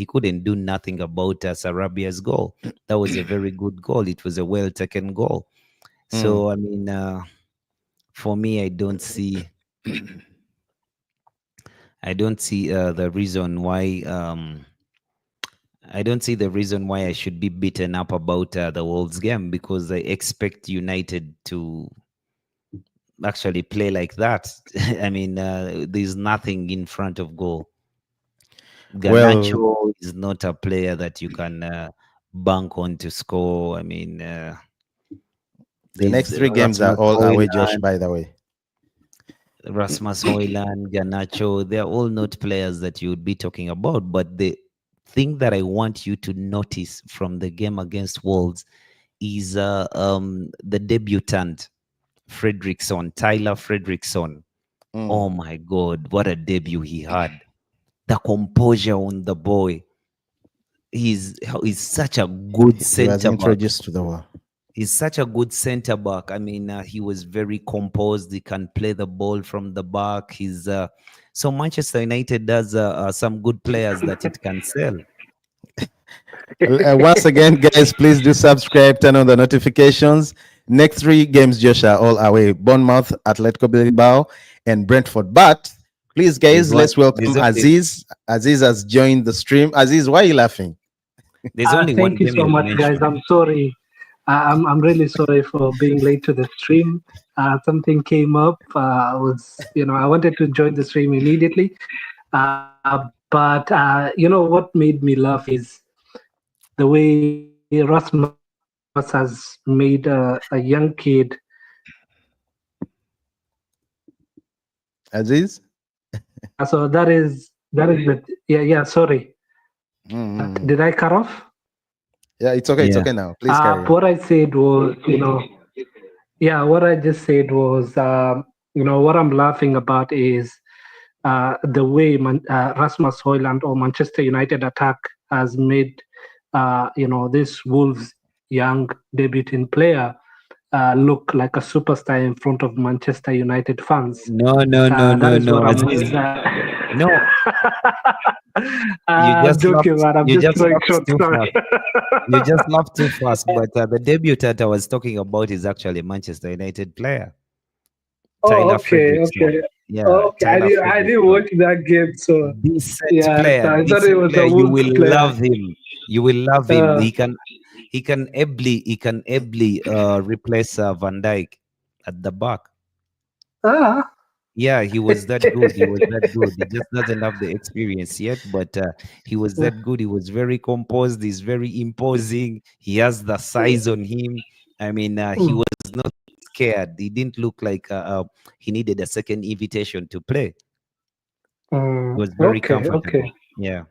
couldn't do nothing about Sarabia's goal. That was a very good goal. It was a well taken goal. Mm. So I mean, for me, I don't see the reason why. I don't see the reason why I should be beaten up about the Wolves game, because I expect United to actually play like that. I mean, there's nothing in front of goal. Well, Garnacho is not a player that you can bank on to score. I mean, the there's next three games are all away, Josh, by the way. Rasmus Højlund, Garnacho. They're all not players that you would be talking about. But the thing that I want you to notice from the game against Wolves is the debutant, Tyler Fredrickson. Mm. Oh my God, what a debut he had. The composure on the boy. He's such a good He was center back. introduced to the world. He's such a good center back. I mean, he was very composed. He can play the ball from the back. So Manchester United does some good players that it can sell. Once again, guys, please do subscribe, turn on the notifications. Next three games, Josh, are all away: Bournemouth, Atletico Bilbao, and Brentford. But please, There's guys, one. let's welcome Aziz. Aziz has joined the stream. Aziz, why are you laughing? There's only one Thank you game so you'll much, guys. mention. I'm sorry. I'm really sorry for being late to the stream. Something came up. I wanted to join the stream immediately. But what made me laugh is the way Rasmus has made a young kid. Aziz? So that is. Sorry. Did I cut off? Yeah, it's okay. It's Yeah. okay now. Please carry on. What I said was, what I just said was, what I'm laughing about is the way Rasmus Højlund or Manchester United attack has made, this Wolves young debuting player look like a superstar in front of Manchester United fans. No. That is what I'm. Aziz, No, I'm joking, man. I'm you just just throwing laughed shots. too Sorry. fast. You just laughed too fast. But the debutant I was talking about is actually a Manchester United player, Oh, Tyler okay, Frederickson. okay. Yeah, Oh, okay. Tyler I didn't Frederickson. watch that game, so Decent yeah. So player, I thought it decent was player. a You Wolves will player. love him. You will love him. Uh, He can ably replace Van Dijk at the back. ah. Yeah, he was that good. He was that good. He just doesn't have the experience yet, but he was that good. He was very composed. He's very imposing. He has the size on him. I mean, he Mm, was not scared. He didn't look like he needed a second invitation to play. He was very okay, comfortable. okay. Yeah.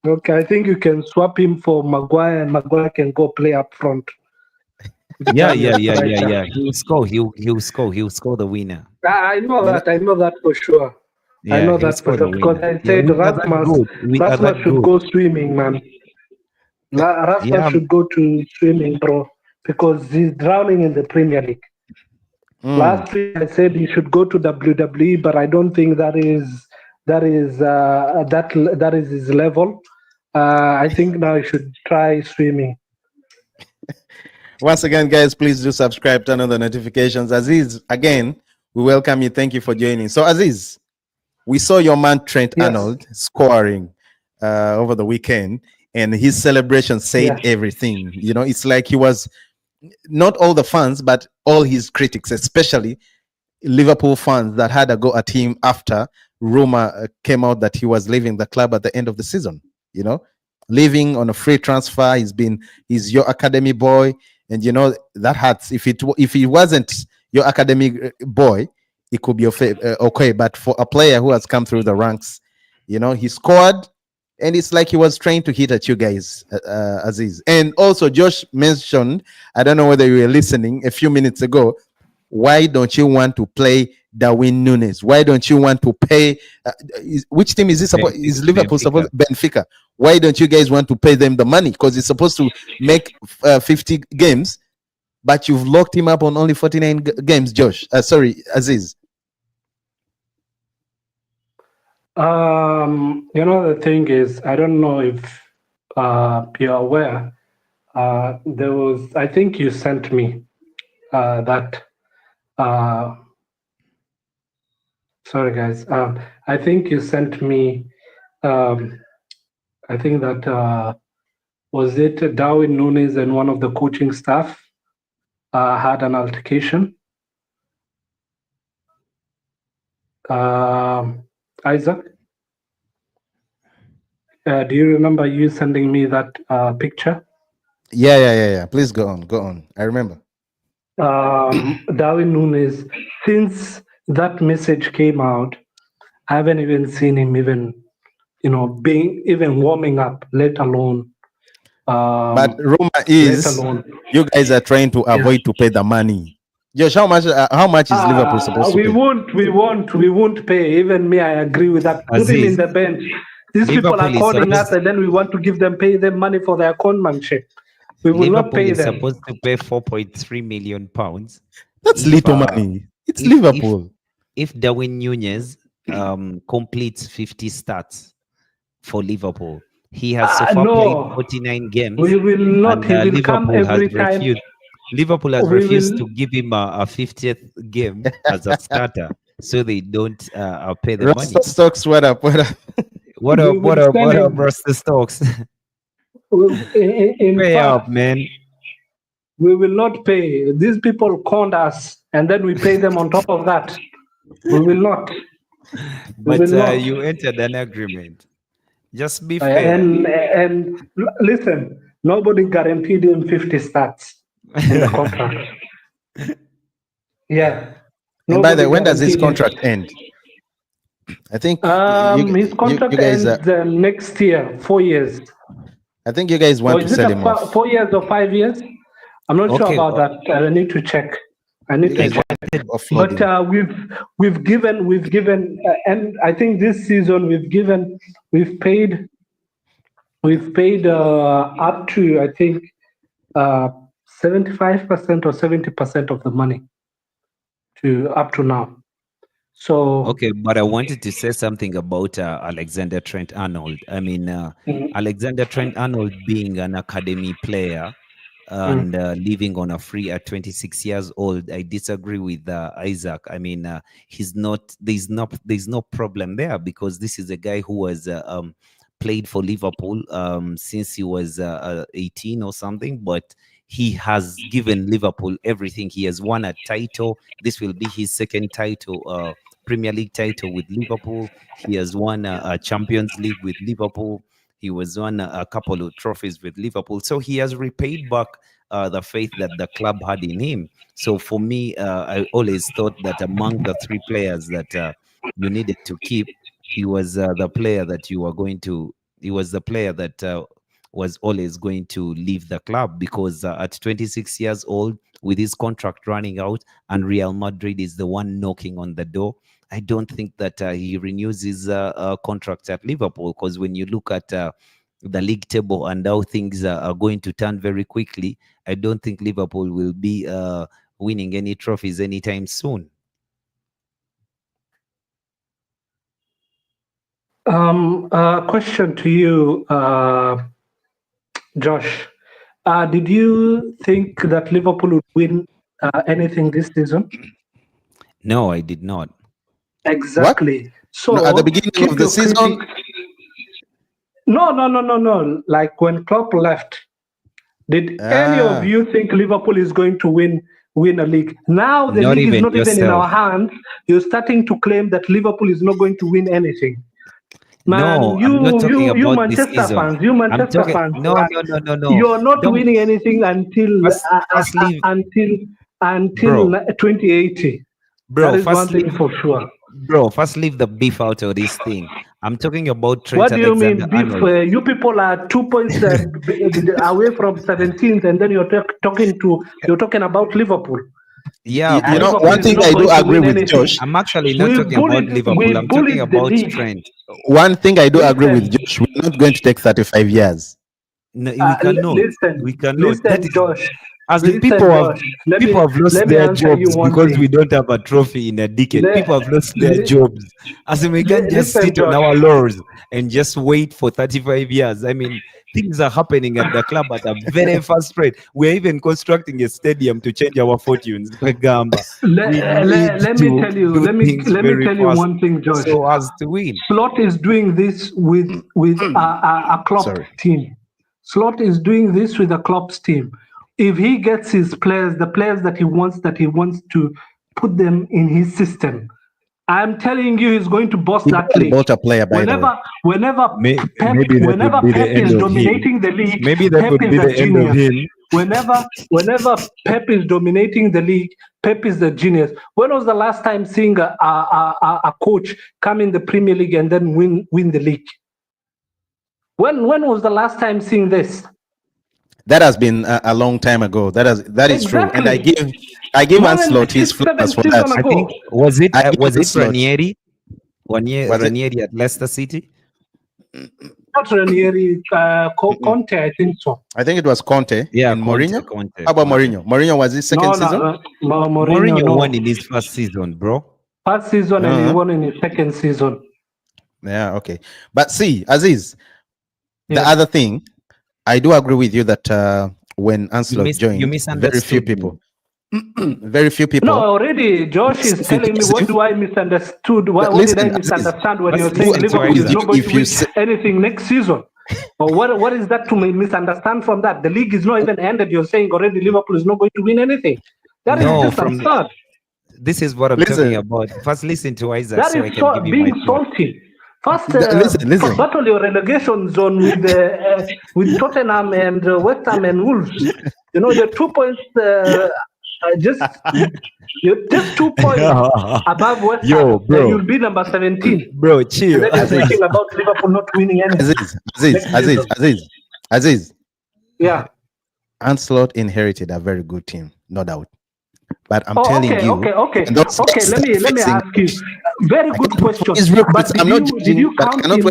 Okay, I think you can swap him for Maguire, and Maguire can go play up front, Yeah, become your yeah, yeah, yeah, striker. yeah. He will score. He'll score. He'll score the winner. I know You know, that. I know that for sure. I Yeah, know he'll that for score the sure because winner. I Yeah, said we are that good. We are Rasmus that should good. go swimming, man. Rasmus Yeah, should go to swimming, bro, because he's drowning in the Premier League. mm. Last week I said he should go to WWE, but I don't think that is his level. I think now he should try swimming. Once again, guys, please do subscribe, turn on the notifications. Aziz, again, we welcome you. Thank you for joining. So, Aziz, we saw your man Trent Yes. Arnold scoring over the weekend, and his celebration said Yes. everything. You know, it's like he was not all the fans, but all his critics, especially Liverpool fans that had a go at him after rumor came out that he was leaving the club at the end of the season. You know, leaving on a free transfer. He's your academy boy, and you know that hurts. If he wasn't your academy boy, it could be okay. But for a player who has come through the ranks, you know, he scored, and it's like he was trying to hit at you guys, Aziz. And also, Josh mentioned, I don't know whether you were listening a few minutes ago, why don't you want to play Darwin Nunes? Why don't you want to pay? Which team is this? Is Liverpool supposed Benfica? Why don't you guys want to pay them the money? Because it's supposed to make 50 games, but you've locked him up on only 49 games. Josh, sorry, Aziz. You know, the thing is, I don't know if you're aware. I think you sent me that. Sorry, guys. I think you sent me. I think that was it. Darwin Nunes and one of the coaching staff had an altercation. Isaac, do you remember you sending me that picture? Yeah. Please go on. I remember. Darwin Nunes, since that message came out, I haven't even seen him even warming up, let alone. But rumor is you guys are trying to avoid to pay the money. Josh, how much is Liverpool supposed to we pay? We won't pay. Even me, I agree with that. Put him in the bench. These people are calling us, and then we want to pay them money for their conmanship. We will not pay them. Supposed to pay 4.3 million pounds. That's little money. It's Liverpool. If Darwin Nunes completes 50 starts for Liverpool, he has so far played 49 games. We will not. He will Liverpool come every time. Liverpool has refused to give him a 50th game as a starter, so they don't pay the money. Stocks, what up? What up, Rasta Stokes? Pay up, man. We will not pay. These people conned us, and then we pay them on top of that. We will not. But you entered an agreement. Just be fair. And listen, nobody guaranteed him 50 starts in the contract. Yeah. And by the way, when does his contract end? I think his contract ends next year, 4 years. I think you guys want to sell him off. 4 years or 5 years? I'm not sure about that. I need to check. But we've given, and I think this season we've paid up to, I think, 75% or 70% of the money up to now. So Okay, but I wanted to say something about Alexander Trent Arnold. I mean, mm, Alexander Trent Arnold being an academy player mm. and living on a free at 26 years old, I disagree with Isaac. I mean, he's not. There's no problem there because this is a guy who was played for Liverpool since he was 18 or something, but he has given Liverpool everything. He has won a title. This will be his second title. Premier League title with Liverpool. He has won a Champions League with Liverpool. He was won a couple of trophies with Liverpool. So he has repaid back the faith that the club had in him. So for me, I always thought that among the three players that you needed to keep, he was the player that you were going to. He was the player that was always going to leave the club because at 26 years old, with his contract running out, and Real Madrid is the one knocking on the door, I don't think that he renews his contract at Liverpool because when you look at the league table and how things are going to turn very quickly, I don't think Liverpool will be winning any trophies anytime soon. Question to you, Josh. Did you think that Liverpool would win anything this season? No, I did not. Exactly. So No, at the beginning keep of the your season, No. Like when Klopp left, did any of you think Liverpool is going to win a league? Now the Not league is even not even in yourself. our hands. You're starting to claim that Liverpool is not going to win anything. Man, No, I'm not talking you about this Manchester season. fans, you I'm Manchester talking. fans, No, like, no, no, no, no. you're not Don't winning anything until first leave, until bro. 2080. Bro, That is one first thing leave, for sure. bro. First leave the beef out of this thing. I'm talking about Trent What do you mean, beef? Alexander-Arnold. You people are 2 points away from 17th, and then you're talking about Liverpool. Yeah, you know, but Liverpool one is thing not I do going to agree win with anything. Josh. I'm actually not talking about Liverpool. I'm talking bullied the about league. Trent. One thing I do agree with Listen, Josh. We're not going to take 35 years. No, we cannot. We cannot. That listen, is, Josh. as in Listen, Josh. people have lost Let me their answer you jobs one because thing. we don't have a trophy in a decade. Le- People have lost their li- jobs. As in, we can't just listen, sit on Josh. our laurels and just wait for 35 years. I mean, things are happening at the club at a very fast rate. We're even constructing a stadium to change our fortunes. Gamba. We need Let me to tell you. do Let me things very tell you fast one thing, Josh. so as to win. Slot is doing this with a Klopp Sorry. team. Slot is doing this with a Klopp's team. If he gets his players, the players that he wants to put them in his system, I'm telling you, he's going to boss He that barely league. bought a player, by the way. Whenever Pep, Maybe that would be the Pep end is of him. dominating the league, Maybe that Pep would is be a the end of genius. him. Whenever Pep is dominating the league, Pep is the genius. When was the last time seeing a coach come in the Premier League and then win the league? When was the last time seeing this? That has been a long time ago. That is true. And I Exactly. give More than Ancelotti his 6, 7 flowers for seasons that. I think ago. was it I give Ancelotti. Ranieri? Was it? Ranieri at Leicester City? Not Ranieri, Conte, I think so. I think it was Conte Yeah, and Mourinho. Conte. How about Mourinho? Mourinho was his second season? Mourinho no. won in his first season, bro. First season and he won in his second season. Yeah, okay. But see, Aziz, the Yeah. other thing, I do agree with you that when Ancelotti joined, very few misunderstood people, very few people. No, already Josh is telling me what do I misunderstood? What did I misunderstand when you're saying Liverpool is not going to win anything next season? Or what is that to misunderstand from that? The league is not even ended. You're saying already Liverpool is not going to win anything. That is just absurd. This is what I'm talking about. First, listen to Isaac. That so is I can give you being my thought. salty. First, listen. battle your relegation zone with Tottenham and West Ham and Wolves. You know, you're 2 points. You're just 2 points above West Ham. Bro. You'll be number 17. Bro, chill. And then you're thinking about Liverpool not winning anything. Aziz. Yeah. Ancelotti inherited a very good team, no doubt. But I'm telling you. Okay. Let me ask you. Very good question. But did you count him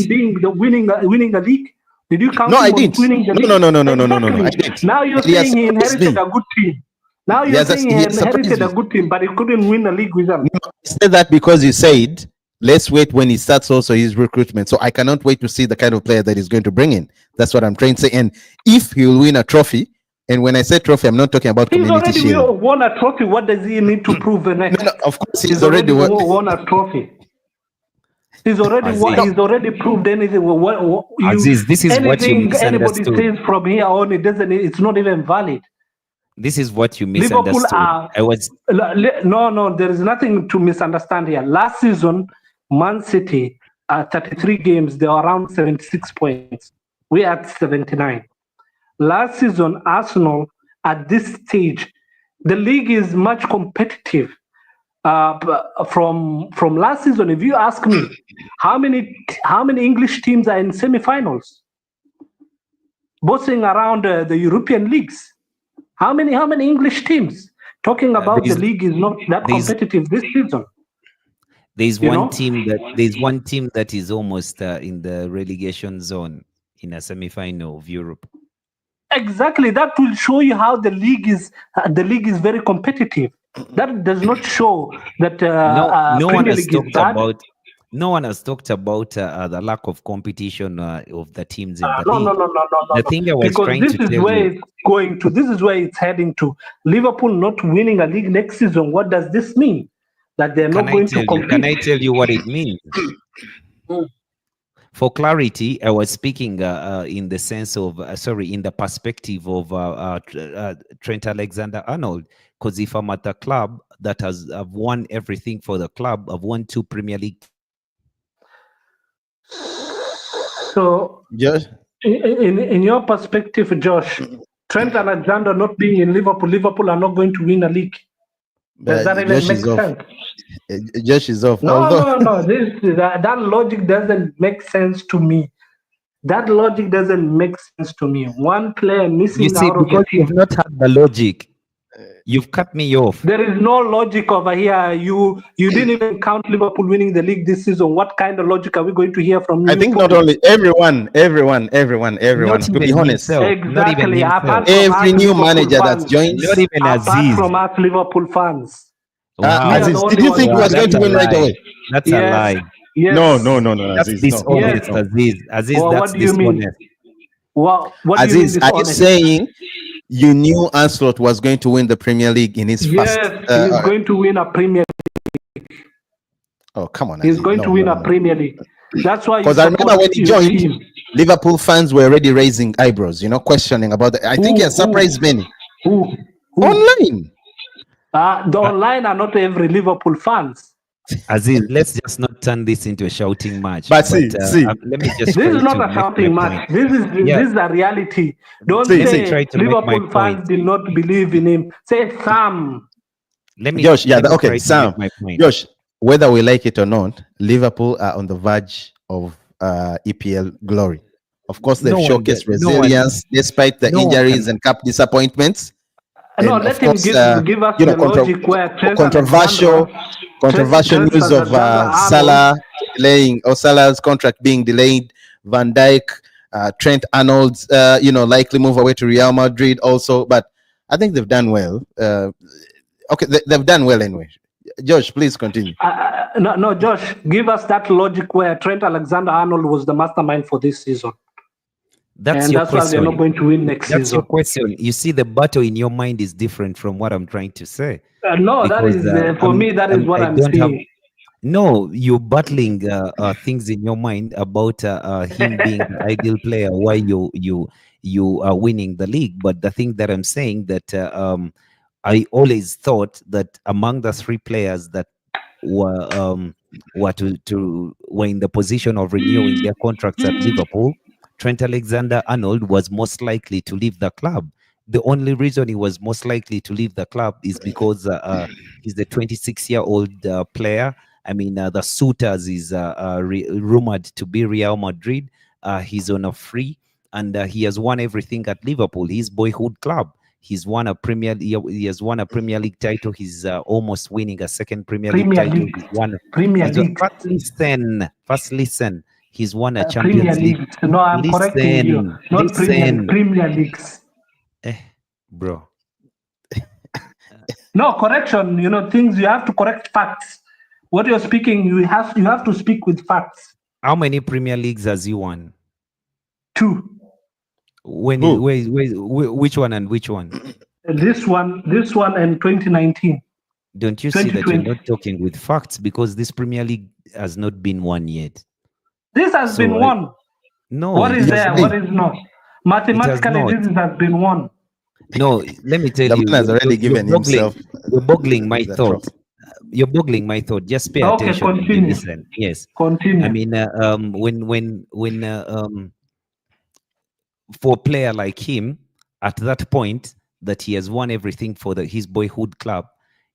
being the winning a league? Did you count him winning the league? No. Exactly. Now you're saying he inherited a good team. Now you're saying he he surprised inherited a you. good team, but he couldn't win a league with them. No, I said that because you said let's wait when he starts also his recruitment. So I cannot wait to see the kind of player that he's going to bring in. That's what I'm trying to say. And if he will win a trophy, and when I say trophy, I'm not talking about He's community already shield. won a trophy. What does he need to prove next? No, of course He's already won a trophy. He's already he's already proved anything. Aziz, this is what you anything anybody misunderstood. says from here on, it's not even valid. This is what you Liverpool misunderstood. No, there is nothing to misunderstand here. Last season, Man City, 33 games, they were around 76 points. We are at 79. Last season, Arsenal, at this stage, the league is much competitive. From last season, if you ask me, how many English teams are in semi-finals, bossing around the European leagues? How many English teams? Talking about the league is not that competitive this season. There's one team that is almost in the relegation zone in a semi-final of Europe. Exactly, that will show you how the league is very competitive. That does not show that no one has League talked about. No one has talked about the lack of competition of the teams in the league. No. The thing I was trying to tell you. This is where it's heading to. Liverpool not winning a league next season. What does this mean? That they're not going to compete? Can I tell you what it means? For clarity, I was speaking in the sense of, in the perspective of Trent Alexander-Arnold. Because if I'm at a club that I've won everything for the club, I've won 2 Premier League. So, Josh, in your perspective, Josh, Trent Alexander not being in Liverpool are not going to win a league. Does that even make sense? Josh is off. No. That logic doesn't make sense to me. That logic doesn't make sense to me. One player missing out of the team. You've not had the logic. You've cut me off. There is no logic over here. You didn't even count Liverpool winning the league this season. What kind of logic are we going to hear from you? I think not only everyone. To be honest, exactly. Every new manager that's joined, not even apart from us Liverpool fans. Aziz, did you think he was going to win right away? That's a lie. Yes. No, That's Aziz. dishonest, Aziz. Aziz, well, that's dishonest. What Aziz, are you saying you knew Ancelotti was going to win the Premier League in his first? Yes, he's going to win a Premier League. Oh, come on. He's going to win a Premier League. That's why. Because I remember when he joined, Liverpool fans were already raising eyebrows, questioning about it. I think he has surprised many. Who? Online. The online are not every Liverpool fans. Aziz, let's just not turn this into a shouting match. But see. Let me just. This is not a shouting match. This is a reality. Don't say Liverpool fans did not believe in him. Say Sam. Josh, Sam. Josh, whether we like it or not, Liverpool are on the verge of EPL glory. Of course, they've showcased resilience despite the injuries and cup disappointments. No, let him give us the logic where controversial news of Salah delaying, or Salah's contract being delayed, Van Dijk, Trent Arnold's likely move away to Real Madrid also, but I think they've done well. They've done well anyway. Josh, please continue. No, Josh, give us that logic where Trent Alexander-Arnold was the mastermind for this season. That's your question. Why they're not going to win next season. That's your question. You see, the battle in your mind is different from what I'm trying to say. No, because, that is for me. That is what I'm saying. No, you're battling things in your mind about him being an ideal player. Why you are winning the league? But the thing that I'm saying that I always thought that among the 3 players that were in the position of renewing their contracts at Liverpool, Trent Alexander-Arnold was most likely to leave the club. The only reason he was most likely to leave the club is because he's the 26-year-old player. I mean, the suitors is rumored to be Real Madrid. He's on a free, and he has won everything at Liverpool, his boyhood club. He has won a Premier League title. He's almost winning a second Premier League title. First listen. He's won a Champions League. No, I'm correcting you. Not Premier Leagues. Bro. No correction. Things you have to correct facts. What you're speaking, you have to speak with facts. How many Premier Leagues has he won? 2. When Who? which one and which one? This one, and 2019. Don't you see that you're 2020. not talking with facts, because this Premier League has not been won yet? This has So been won. No, What it is has there? not. What is not? Mathematically, not. this has been won. No, let me tell The you, man has already given himself. You're boggling my the thought. trophy. You're boggling my thought. Just pay Okay, attention and continue. listen. Yes, Continue. I mean, when for a player like him, at that point that he has won everything for his boyhood club,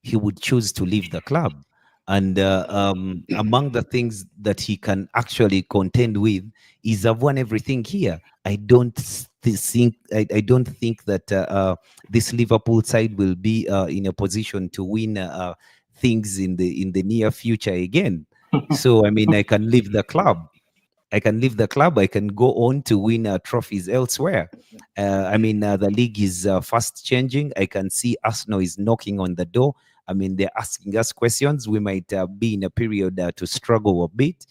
he would choose to leave the club. And among the things that he can actually contend with is, I've won everything here. I don't think that this Liverpool side will be in a position to win things in the near future again. So I mean, I can leave the club. I can go on to win trophies elsewhere. I mean, the league is fast changing. I can see Arsenal is knocking on the door. I mean, they're asking us questions. We might be in a period to struggle a bit.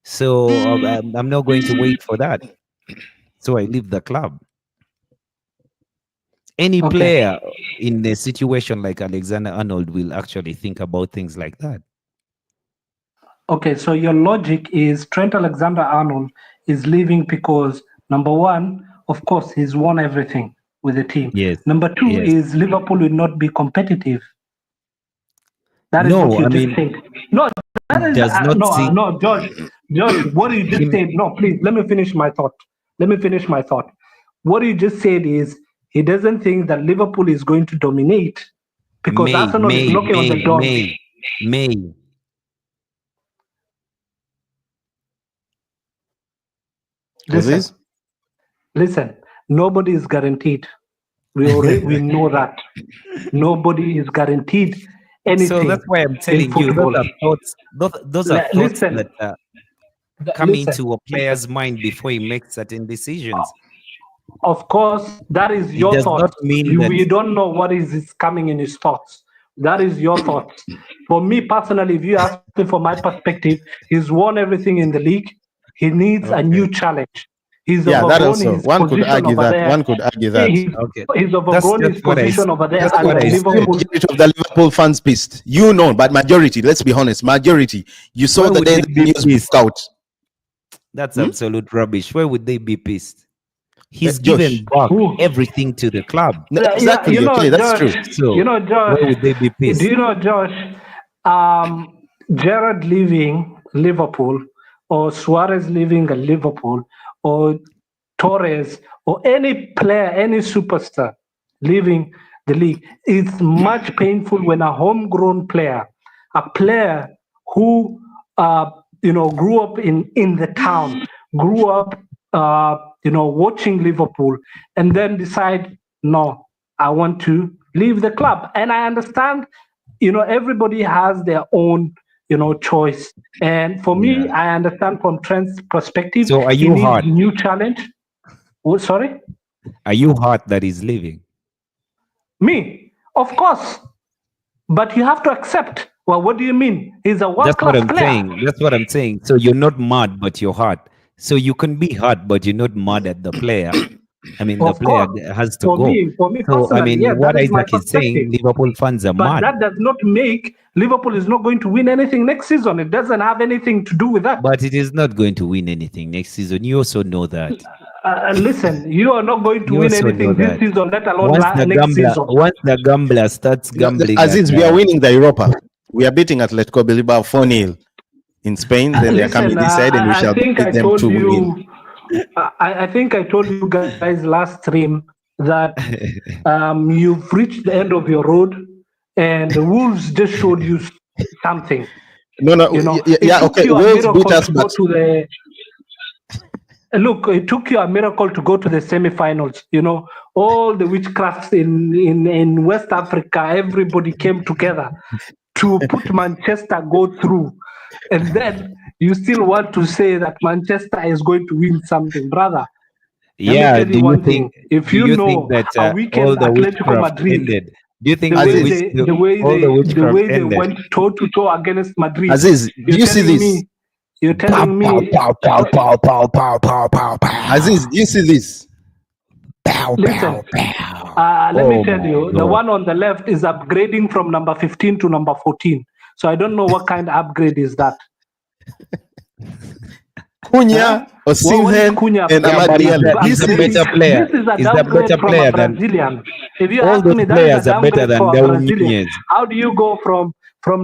So I'm not going to wait for that. So I leave the club. Any Okay. player in a situation like Alexander-Arnold will actually think about things like that. Okay, so your logic is Trent Alexander-Arnold is leaving because, number one, of course, he's won everything with the team. Yes. Number 2 Yes. is Liverpool will not be competitive. That is No, what you I just mean, said. No, that is does not see. no, Josh, what you just said. No, please let me finish my thought. What you just said is he doesn't think that Liverpool is going to dominate because Arsenal is knocking on the door. May. Listen, nobody is guaranteed. We know that nobody is guaranteed anything. So that's why I'm telling you, those are thoughts. Those are thoughts that come into a player's mind before he makes certain decisions. Of course, that is your does thought. not mean that You don't know what is coming in his thoughts. That is your thoughts. For me personally, if you ask me for my perspective, he's won everything in the league. He needs a new challenge. He's overgrown his position over there. One could argue that. He's overgrown his position over there. That's what I said. Majority of the Liverpool fans pissed. You know, but majority, let's be honest, majority. You saw the day the news broke out. That's absolute rubbish. Why would they be pissed? He's given back everything to the club. No, exactly. Okay, that's true. So, Josh, why would they be pissed? Do you know, Josh, Gerrard leaving Liverpool, or Suarez leaving Liverpool, or Torres, or any player, any superstar leaving the league, it's much painful when a homegrown player, a player who grew up in the town, grew up watching Liverpool, and then decide, no, I want to leave the club. And I understand, everybody has their own choice. And for me, I understand from Trent's perspective. So are you hurt? New challenge. Oh, sorry? Are you hurt that he's leaving? Me? Of course. But you have to accept. Well, what do you mean? He's a world-class player. That's what I'm saying. So you're not mad, but you're hurt. So you can be hurt, but you're not mad at the player. I mean, the player has to go. For me so, I mean, what Isaac is saying, Liverpool fans are mad. But that does not make Liverpool is not going to win anything next season. It doesn't have anything to do with that. But it is not going to win anything next season. You also know that. Listen, you are not going to win anything this season, let alone next season. Once the gambler starts gambling. Aziz, we are winning the Europa. We are beating Atletico Bilbao 4-0 in Spain. Then they are coming this side and we shall beat them 2-0. I think I told you guys last stream that you've reached the end of your road and the Wolves just showed you something. Okay. Wolves beat us, but look, it took you a miracle to go to the semi-finals. All the witchcrafts in West Africa, everybody came together to put Manchester go through. And then you still want to say that Manchester is going to win something, brother. Yeah, do you think if you know that a weekend all the Atletico Madrid ended Do you think The Aziz, way they, the way all the they, the witchcraft way they ended? went toe to toe against Madrid. Aziz, do you see this? You're telling me. Aziz, do you see this? Listen, let me tell you, the one on the left is upgrading from number 15 to number 14. So I don't know what kind of upgrade is that. Cunha, Osimhen, Cunha and playing? Amad but Diallo. he's a better player. This is a He's a downgrade better from player a than Brazilian. If you all ask those me, that players is a are better downgrade than for a Darwin Brazilian. Nunez. How do you go from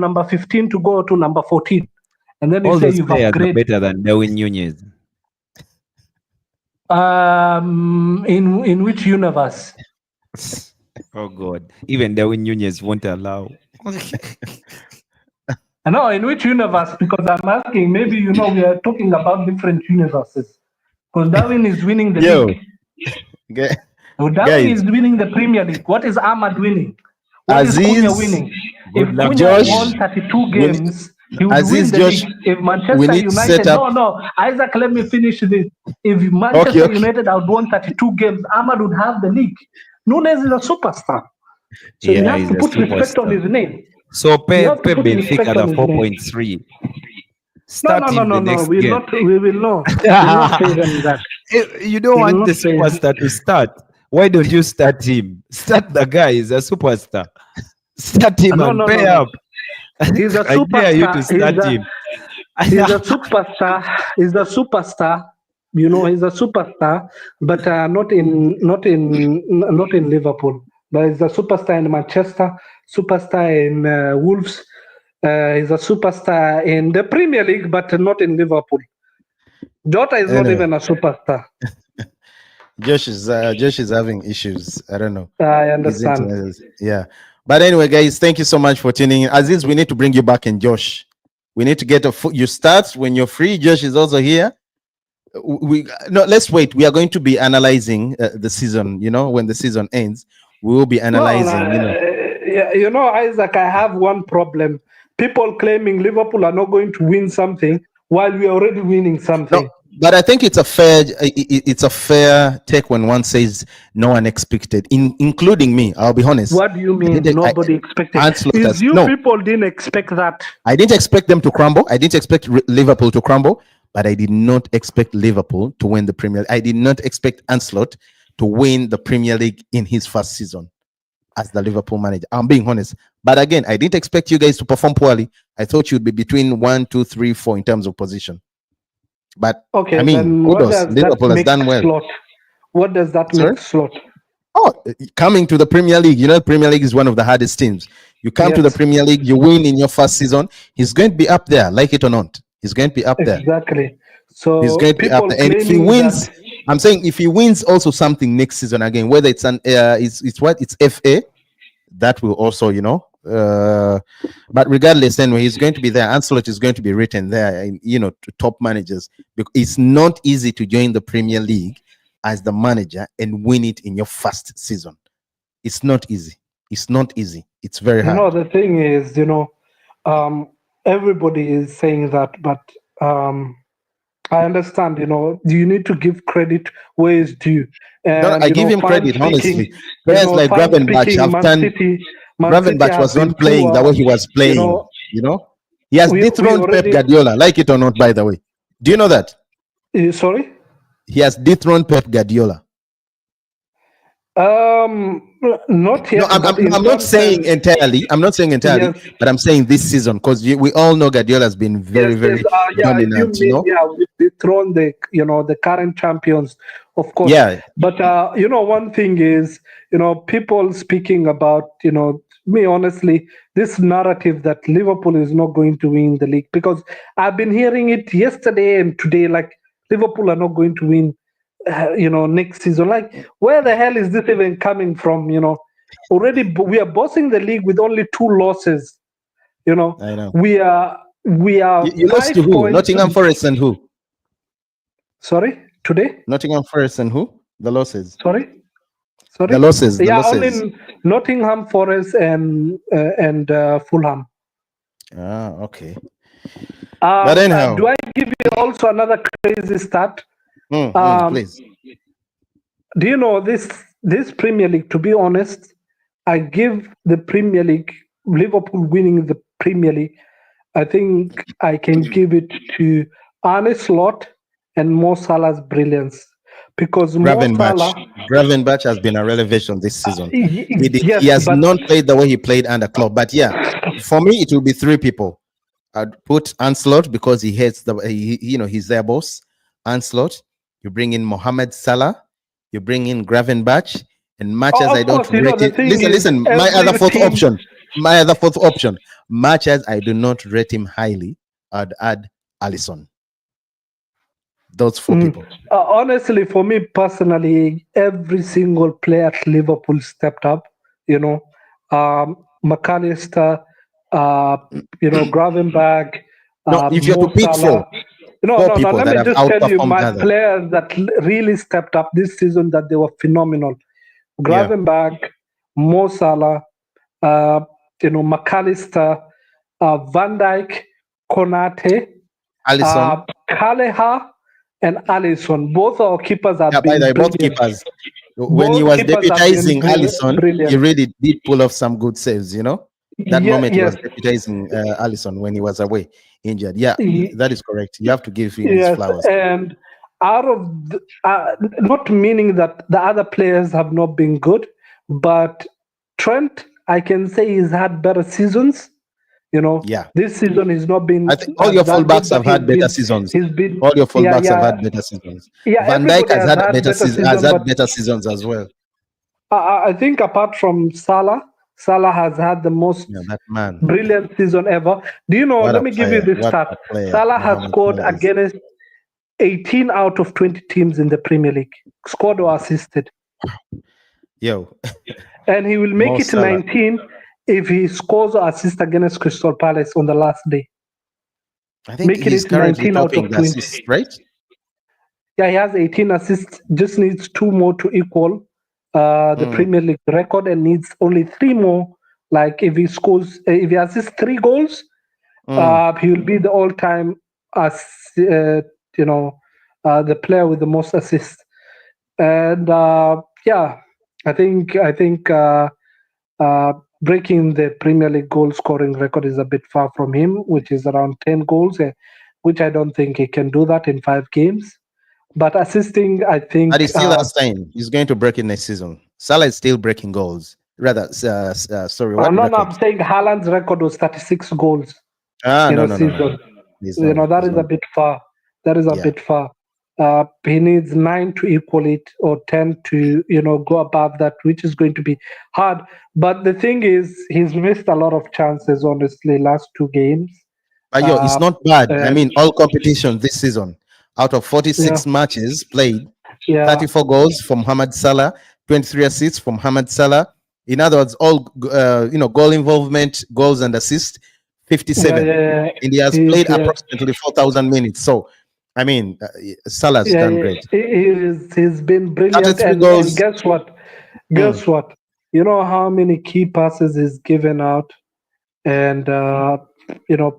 number 15 to go to number 14? And then you All say those you've players are upgraded. better than Darwin Nunez. In which universe? Oh God! Even Darwin Nunez won't allow. No, in which universe? Because I'm asking, maybe we are talking about different universes. Because Darwin is winning the league. Okay. Darwin is winning the Premier League. What is Ahmad winning? What is Aziz, Cunha winning? If Good luck, Cunha Josh. won 32 games, he would Aziz, win the Josh, league. If we Manchester need to United, set up. no, Isaac, let me finish this. If Manchester United had won 32 games, Ahmad would have the league. Nunes is a superstar. So you have to put respect on his name. So pay Benfica the 4.3. No. We will not pay them that. You don't want the superstar to start. Why don't you start him? Start the guy. He's a superstar. Start him and pay up. He's a superstar. I dare you to start him. He's a superstar. He's a superstar. He's a superstar, but not in Liverpool. But he's a superstar in Manchester, superstar in Wolves. He's a superstar in the Premier League, but not in Liverpool. Jota is not even a superstar. Josh is having issues. I don't know. I understand. Yeah. But anyway, guys, thank you so much for tuning in. Aziz, we need to bring you back in, Josh. We need to get you start when you're free. Josh is also here. Let's wait. We are going to be analyzing the season. When the season ends, we will be analyzing. Isaac, I have one problem. People claiming Liverpool are not going to win something while we are already winning something. No, but I think it's a fair take when one says no one expected, including me. I'll be honest. What do you mean nobody expected? People didn't expect that. I didn't expect them to crumble. I didn't expect Liverpool to crumble, but I did not expect Liverpool to win the Premier League. I did not expect Ancelotti to win the Premier League in his first season as the Liverpool manager. I'm being honest. But again, I didn't expect you guys to perform poorly. I thought you'd be between 1, 2, 3, 4 in terms of position. But okay, I mean, Liverpool has done well. Slot? What does that make slot? Oh, coming to the Premier League, the Premier League is one of the hardest teams. You come to the Premier League, you win in your first season. He's going to be up there, like it or not. He's going to be up there. Exactly. So he's going to be up there. And if he wins, I'm saying if he wins also something next season again, whether it's it's FA, that will also, but regardless, anyway, he's going to be there. Ancelotti is going to be written there, to top managers. Because it's not easy to join the Premier League as the manager and win it in your first season. It's not easy. It's not easy. It's very hard. The thing is, everybody is saying that, but I understand, you need to give credit where it's due. And, I give him credit, honestly. Players like Gravenberch have done. Gravenberch was not playing the way he was playing. He has dethroned Pep Guardiola, like it or not, by the way. Do you know that? Sorry? He has dethroned Pep Guardiola. Not yet. No, I'm not saying entirely. I'm not saying entirely, yes. But I'm saying this season because we all know Guardiola has been very dominant. We dethroned the current champions, of course. Yeah. But one thing is, people speaking about, me honestly, this narrative that Liverpool is not going to win the league, because I've been hearing it yesterday and today, like Liverpool are not going to win. Next season, like where the hell is this even coming from? Already we are bossing the league with only 2 losses. I know. We are. You lost to who? Nottingham Forest and who? Sorry, today. Nottingham Forest and who? The losses. Sorry. The losses. Only Nottingham Forest and Fulham. Ah, okay. But anyhow, do I give you also another crazy stat? Please. Do you know this Premier League, to be honest, I give the Premier League, Liverpool winning the Premier League, I think I can give it to Arne Slot and Mo Salah's brilliance. Because Mo Gravenbach. Salah, Gravenbach has been a revelation this season. He yes, has but not played the way he played under Klopp. But yeah, for me, it will be three people. I'd put Ancelot because he hates he's their boss. Ancelot. You bring in Mohamed Salah. You bring in Gravenbach. And much as I of don't course, rate the it, thing listen, is, listen. every team. My other fourth option. Much as I do not rate him highly, I'd add Allison. Those four people. Honestly, for me personally, every single player at Liverpool stepped up. You know, McAllister, Gravenberg, No, if you have Mo to pick Salah. four No. people Let that me have just tell you outperformed my others. players that really stepped up this season that they were phenomenal. Yeah. Gravenberg, Mo Salah, McAllister, Van Dijk, Konate, Allison. Kaleha, and Allison. Both our keepers Yeah, have by the been way, both brilliant. keepers. When he Both was keepers have been deputizing Allison, he brilliant. really did pull off some good saves, That moment he Yes, was deputizing Allison when he was away injured. Yeah, Ye- that is correct. You have to give him his yes, flowers. and out of not meaning that the other players have not been good, but Trent, I can say he's had better seasons. Yeah. This season he's not been I think all your that good, fullbacks but have had better seasons. he's been All your yeah, fullbacks have yeah, had better seasons. yeah. Van Dijk Everybody has has had had better season, but better seasons as well. I think apart from Salah, Salah has had the most Yeah, that man. brilliant season ever. Do you know? What Let a me give you player. this What stat. a player. Salah has Mohamed scored Salah is. against 18 out of 20 teams in the Premier League, scored or assisted. Yo. And he will make Mo it Salah. 19 if he scores or assists against Crystal Palace on the last day. I think Making he's it currently 19 out topping of the 20. assists, right? Yeah, he has 18 assists, just needs 2 more to equal the Premier League record, and needs only 3 more. Like if he scores, if he assists 3 goals, he will be the all-time the player with the most assists. And yeah, I think breaking the Premier League goal scoring record is a bit far from him, which is around 10 goals, which I don't think he can do that in 5 games. But assisting, I think. But he still has time. He's going to break it next season. Salah is still breaking goals. Rather, sorry, what No, record? I'm saying Haaland's record was 36 goals in a season. No. That is a bit far. That is a bit far. He needs 9 to equal it, or 10 to go above that, which is going to be hard. But the thing is, he's missed a lot of chances. Honestly, last 2 games. But it's not bad. I mean, all competitions this season, out of 46 matches played, 34 goals from Mohamed Salah, 23 assists from Mohamed Salah. In other words, all goal involvement, goals and assists, 57. And he has played approximately 4,000 minutes. So, I mean, Salah's done great. He's been brilliant. And guess what? Guess what? You know how many key passes he's given out, and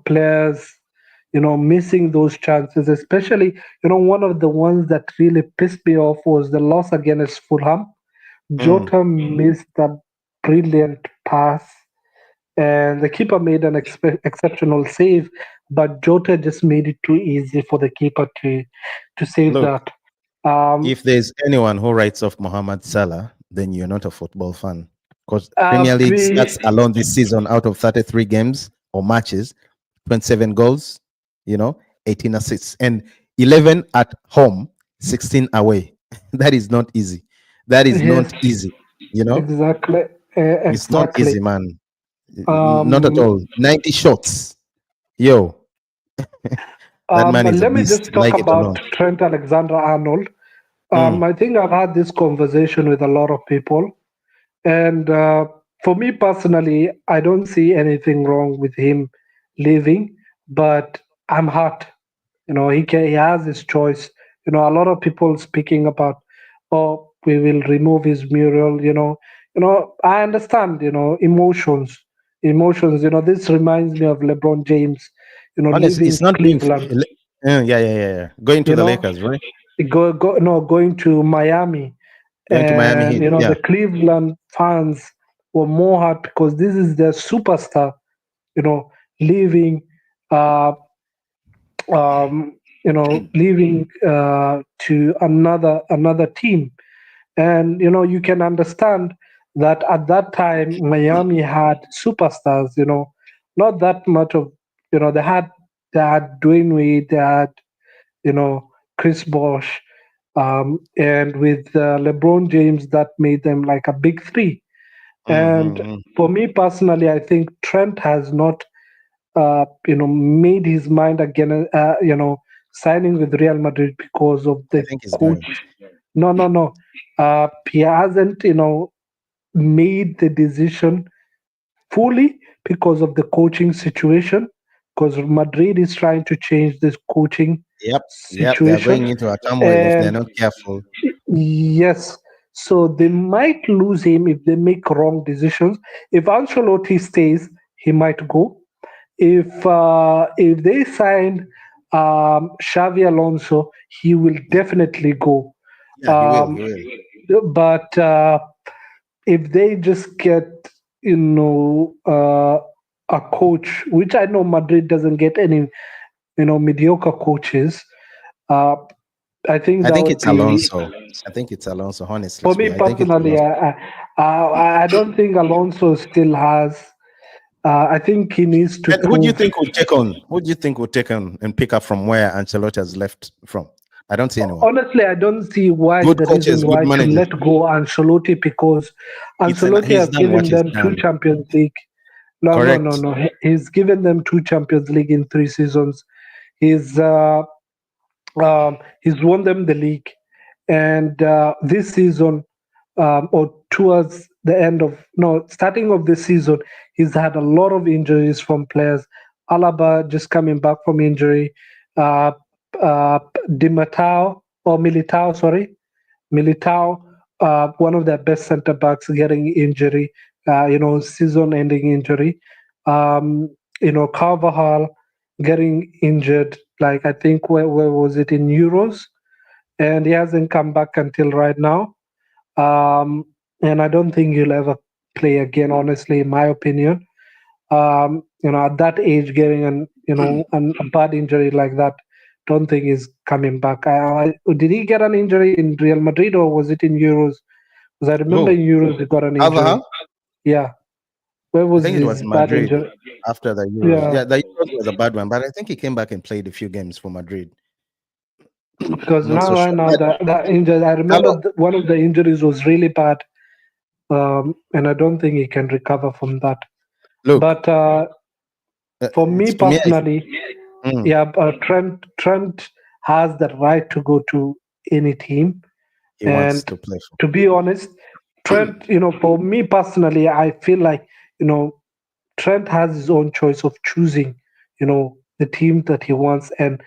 players missing those chances, especially one of the ones that really pissed me off was the loss against Fulham. Jota missed a brilliant pass, and the keeper made an exceptional save, but Jota just made it too easy for the keeper to save that. If there's anyone who writes off Mohamed Salah, then you're not a football fan, because Premier League stats alone this season, out of 33 games or matches, 27 goals, 18 assists, and 11 at home, 16 away. That is not easy. That is not easy. Exactly. It's not easy, man. Not at all. 90 shots. Yo. That man is let me just talk about Trent Alexander-Arnold. I think I've had this conversation with a lot of people, and for me personally, I don't see anything wrong with him leaving, but I'm hurt. He has his choice. A lot of people speaking about, oh, we will remove his mural. I understand. Emotions. This reminds me of LeBron James. Honestly, it's not Cleveland. Yeah. Going to the Lakers, right? Going to Miami. Going to Miami Heat. The Cleveland fans were more hard because this is their superstar, leaving, uh, leaving to another team. And you can understand that at that time Miami had superstars, not that much of, they had Dwayne Wade, they had, Chris Bosh, and with LeBron James, that made them like a big three. And Mhm. for me personally, I think Trent has not, made his mind again, signing with Real Madrid because of I the think he's coach. going. No, no, no. He hasn't, made the decision fully because of the coaching situation. Because Madrid is trying to change this coaching Yep, yep. They are situation, going into a turmoil if they're and not careful. yes, so they might lose him if they make wrong decisions. If Ancelotti stays, he might go. If they sign Xavi Alonso, he will definitely go. Yeah, he will. He Um, will. but if they just get, a coach, which I know Madrid doesn't get any, mediocre coaches, uh, I think I that think would it's be, Alonso. I think it's Alonso. Honestly for me speaking, I think it's personally. Alonso. I don't think Alonso still has. I think he needs to And who do you prove. think would take on? Who do you think would take on and pick up from where Ancelotti has left from? I don't see anyone. Honestly, I don't see why Good the coaches, reason good why to managers. let go Ancelotti, because Ancelotti He's has done what given he's them two done. Champions League. No, no, no, Correct. no. He's given them two Champions League in 3 seasons. He's he's won them the league, and this season, or towards the end of no starting of the season, he's had a lot of injuries from players. Alaba just coming back from injury. Uh, Di Matteo or Militao, sorry, Militao, one of their best centre backs, getting injury. Season-ending injury. Um, Carvajal getting injured. Like, I think where was it, in Euros, and he hasn't come back until right now. And I don't think he'll ever play again, honestly, in my opinion. At that age, getting a bad injury like that, don't think he's coming back. Did he get an injury in Real Madrid or was it in Euros? Because I remember Who? in Euros he got an injury. Alvaha? Yeah, where I was think it was his in bad Madrid injury? after the Euros. Yeah, Yeah, the Euros was a bad one, but I think he came back and played a few games for Madrid. because Not now so right sure. now But that injury, I remember hello, one of the injuries was really bad, and I don't think he can recover from that. look, But for me it's to me. personally, Mm, yeah, Trent has the right to go to any team. he wants And to play for. to be honest, Trent, for me personally, I feel like, Trent has his own choice of choosing, the team that he wants. And,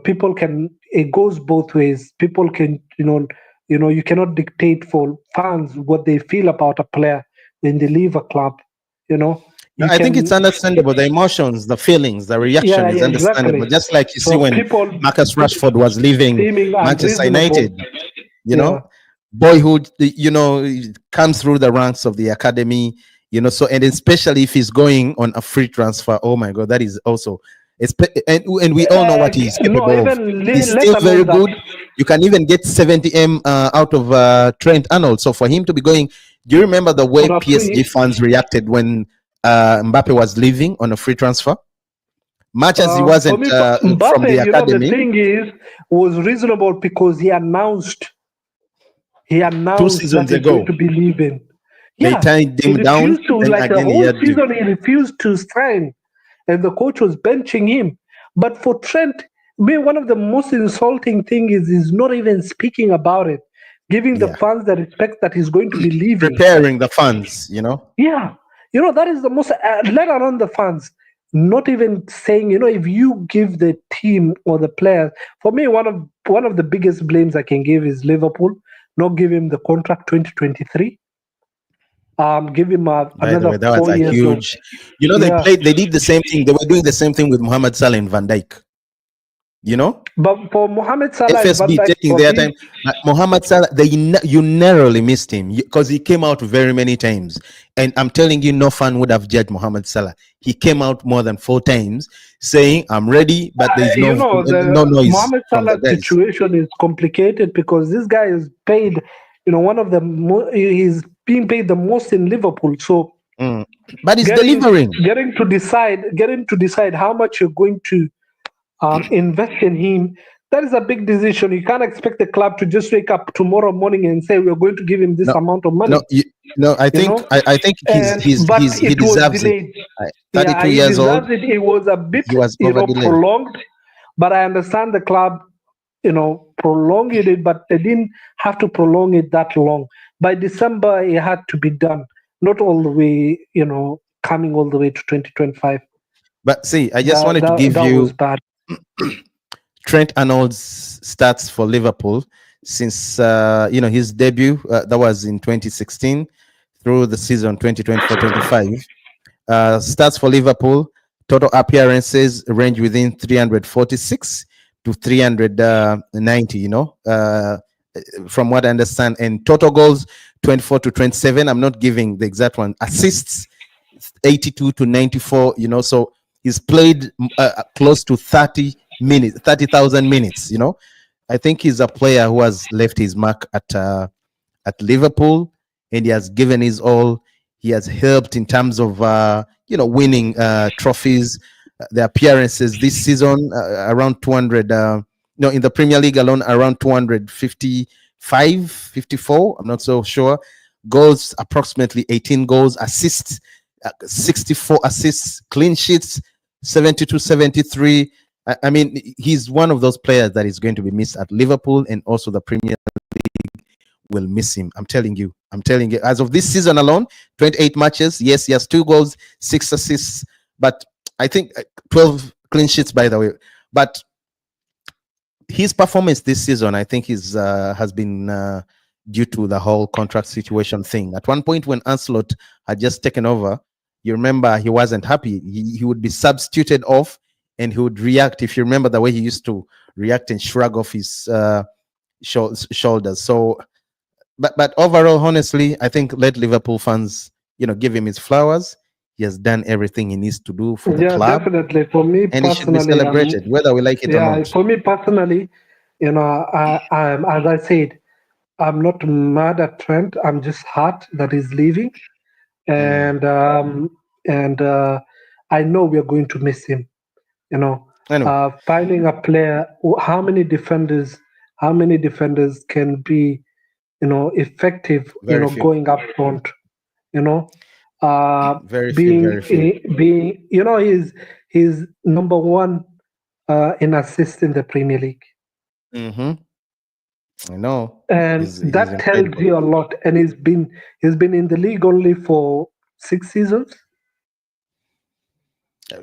people can, it goes both ways. People can, you cannot dictate for fans what they feel about a player when they leave a club, you know. You I think it's can, understandable. The emotions, the feelings, the reaction yeah, is yeah, understandable. exactly. Just like you see So when people Marcus Rashford was leaving seeming Manchester unreasonable. United, you Yeah. know, boyhood, comes through the ranks of the academy, so, and especially if he's going on a free transfer. Oh my God, that is also, and we all know what he's No, capable of. even He's let still very alone that. good. You can even get 70M out of Trent Arnold. So for him to be going, do you remember the way On a PSG free, fans reacted when Mbappe was leaving on a free transfer? Much as he for wasn't me, from the Mbappe, the academy, thing is, was reasonable because he two announced that seasons he's going ago, to be leaving. they Yeah, tied he him down. refused to, Then like the again, he whole had to. season, he refused to sign, and the coach was benching him. But for Trent, one of the most insulting thing is he's not even speaking about it, giving the Yeah, fans the respect that he's going to be leaving. preparing the fans. Yeah, that is the most, let alone the fans. Not even saying, if you give the team or the players, for me, one of the biggest blames I can give is Liverpool not give him the contract 2023. Give him By the another way, that was four a years of, huge. They yeah. played. They did the same thing. They were doing the same thing with Mohamed Salah and Van Dijk. You know, But for Mohamed Salah and Van FSB Dijk, taking for their me, time. Mohamed Salah, you narrowly missed him because he came out very many times. And I'm telling you, no fan would have judged Mohamed Salah. He came out more than 4 times saying, I'm ready, but there is you no know, no the noise Mohamed from the Salah guys. situation is complicated because this guy is paid, one of the he's being paid the most in Liverpool. So Mm. But he's getting delivering. getting to decide how much you're going to invest in him, that is a big decision. You can't expect the club to just wake up tomorrow morning and say we're going to give him this No, amount of no, money. no. I You think know, I think and but he it was deserves it. delayed. Yeah, 32 he years old. deserves it. It was a bit, He was over delayed. prolonged, but I understand the club, prolonged it, but they didn't have to prolong it that long. By December, it had to be done, not all the way, coming all the way to 2025. But see, I just That wanted to that, give that was you bad. Trent Arnold's stats for Liverpool since his debut. That was in 2016 through the season 2024-25. Stats for Liverpool: total appearances range within 346 to 390. From what I understand, and total goals 24 to 27. I'm not giving the exact one. Assists 82 to 94. So he's played close to 30,000 minutes. I think he's a player who has left his mark at Liverpool, and he has given his all. He has helped in terms of winning trophies. The appearances this season around 200. No, in the Premier League alone, around 255, 54. I'm not so sure. Goals approximately 18 goals. Assists 64 assists. Clean sheets 72, 73. I mean, he's one of those players that is going to be missed at Liverpool and also the Premier will miss him. I'm telling you. As of this season alone, 28 matches. Yes, he has 2 goals, 6 assists, but I think 12 clean sheets, by the way. But his performance this season, I think, has been due to the whole contract situation thing. At one point, when Ancelot had just taken over, you remember he wasn't happy. He would be substituted off, and he would react. If you remember the way he used to react and shrug off his shoulders. So but overall, honestly, I think let Liverpool fans, give him his flowers. He has done everything he needs to do for the Yeah, club, definitely. For me and he should be personally, celebrated, whether we like it or yeah, not. for me personally, as I said, I'm not mad at Trent. I'm just hurt that he's leaving, Mm, and I know we are going to miss him. anyway, Finding a player, how many defenders can be, effective, very few, going up front, you know, uh, very few, very few. being, he's number one in assists in the Premier League, Hmm. I know and he's that tells incredible. you a lot. And he's been in the league only for 6 seasons.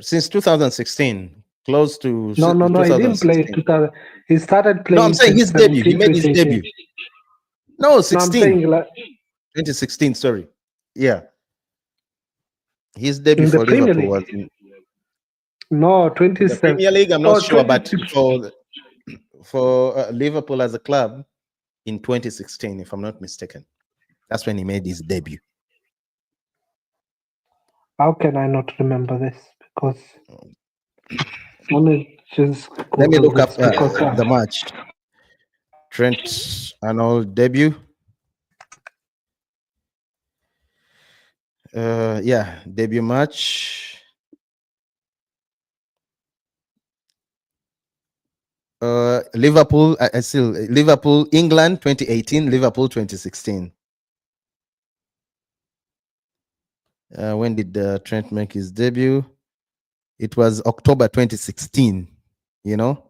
Since 2016, close to No, no, no. He didn't play 2016. 2000. He started No, I'm playing saying his debut. He 2017, made his 2018. debut. No, No, I'm 16, saying like 2016. Sorry, yeah, his debut in the for Premier Liverpool League. was No, in the 27. Premier League. I'm not Oh, sure, but 26. for Liverpool as a club in 2016, if I'm not mistaken. That's when he made his debut. How can I not remember this? Because let me just Let me Google look up this because the match. Trent Arnold debut. Yeah, debut match. Liverpool. I still Liverpool, England, 2018. Liverpool, 2016. When did Trent make his debut? It was October 2016. You know,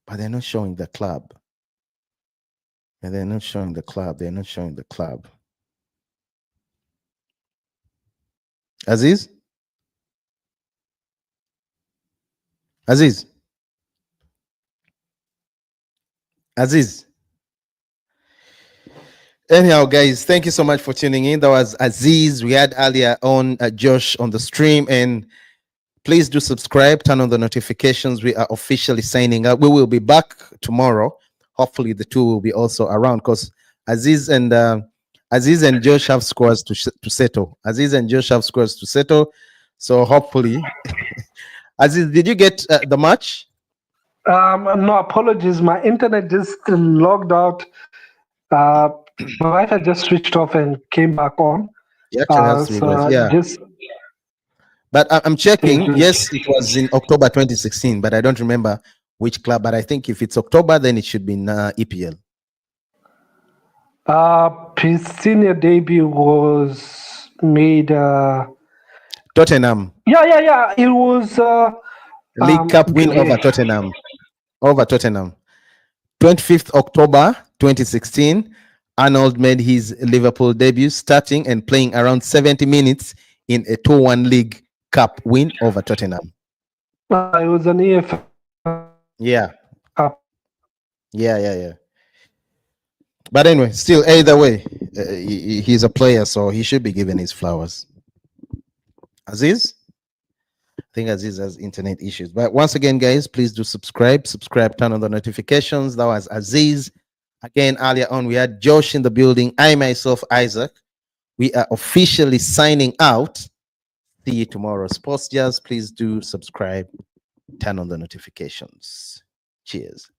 but they're not showing the club. And they're not showing the club. They're not showing the club. Aziz? Aziz? Aziz? Anyhow, guys, thank you so much for tuning in. That was Aziz. We had earlier on Josh on the stream, and please do subscribe, turn on the notifications. We are officially signing up. We will be back tomorrow. Hopefully, the two will be also around because Aziz and Josh have scores to settle. Aziz and Josh have scores to settle. So hopefully, Aziz, did you get the match? No, apologies. My internet just logged out. My Wi-Fi just switched off and came back on. You actually have to So yeah. just But I'm checking. Mhm. Yes, it was in October 2016, but I don't remember which club. But I think if it's October, then it should be in EPL. his senior debut was made. Tottenham Yeah. It was League Cup win over great. Tottenham. Over Tottenham. 25th October 2016. Arnold made his Liverpool debut, starting and playing around 70 minutes in a 2-1 League Cup win over Tottenham. It was an EFL Yeah. Cup. Yeah. But anyway, still, either way, he's a player, so he should be given his flowers. Aziz? I think Aziz has internet issues. But once again, guys, please do subscribe, turn on the notifications. That was Aziz. Again, earlier on, we had Josh in the building. I myself, Isaac. We are officially signing out. See you tomorrow. Sports Jazz, please do subscribe, turn on the notifications. Cheers.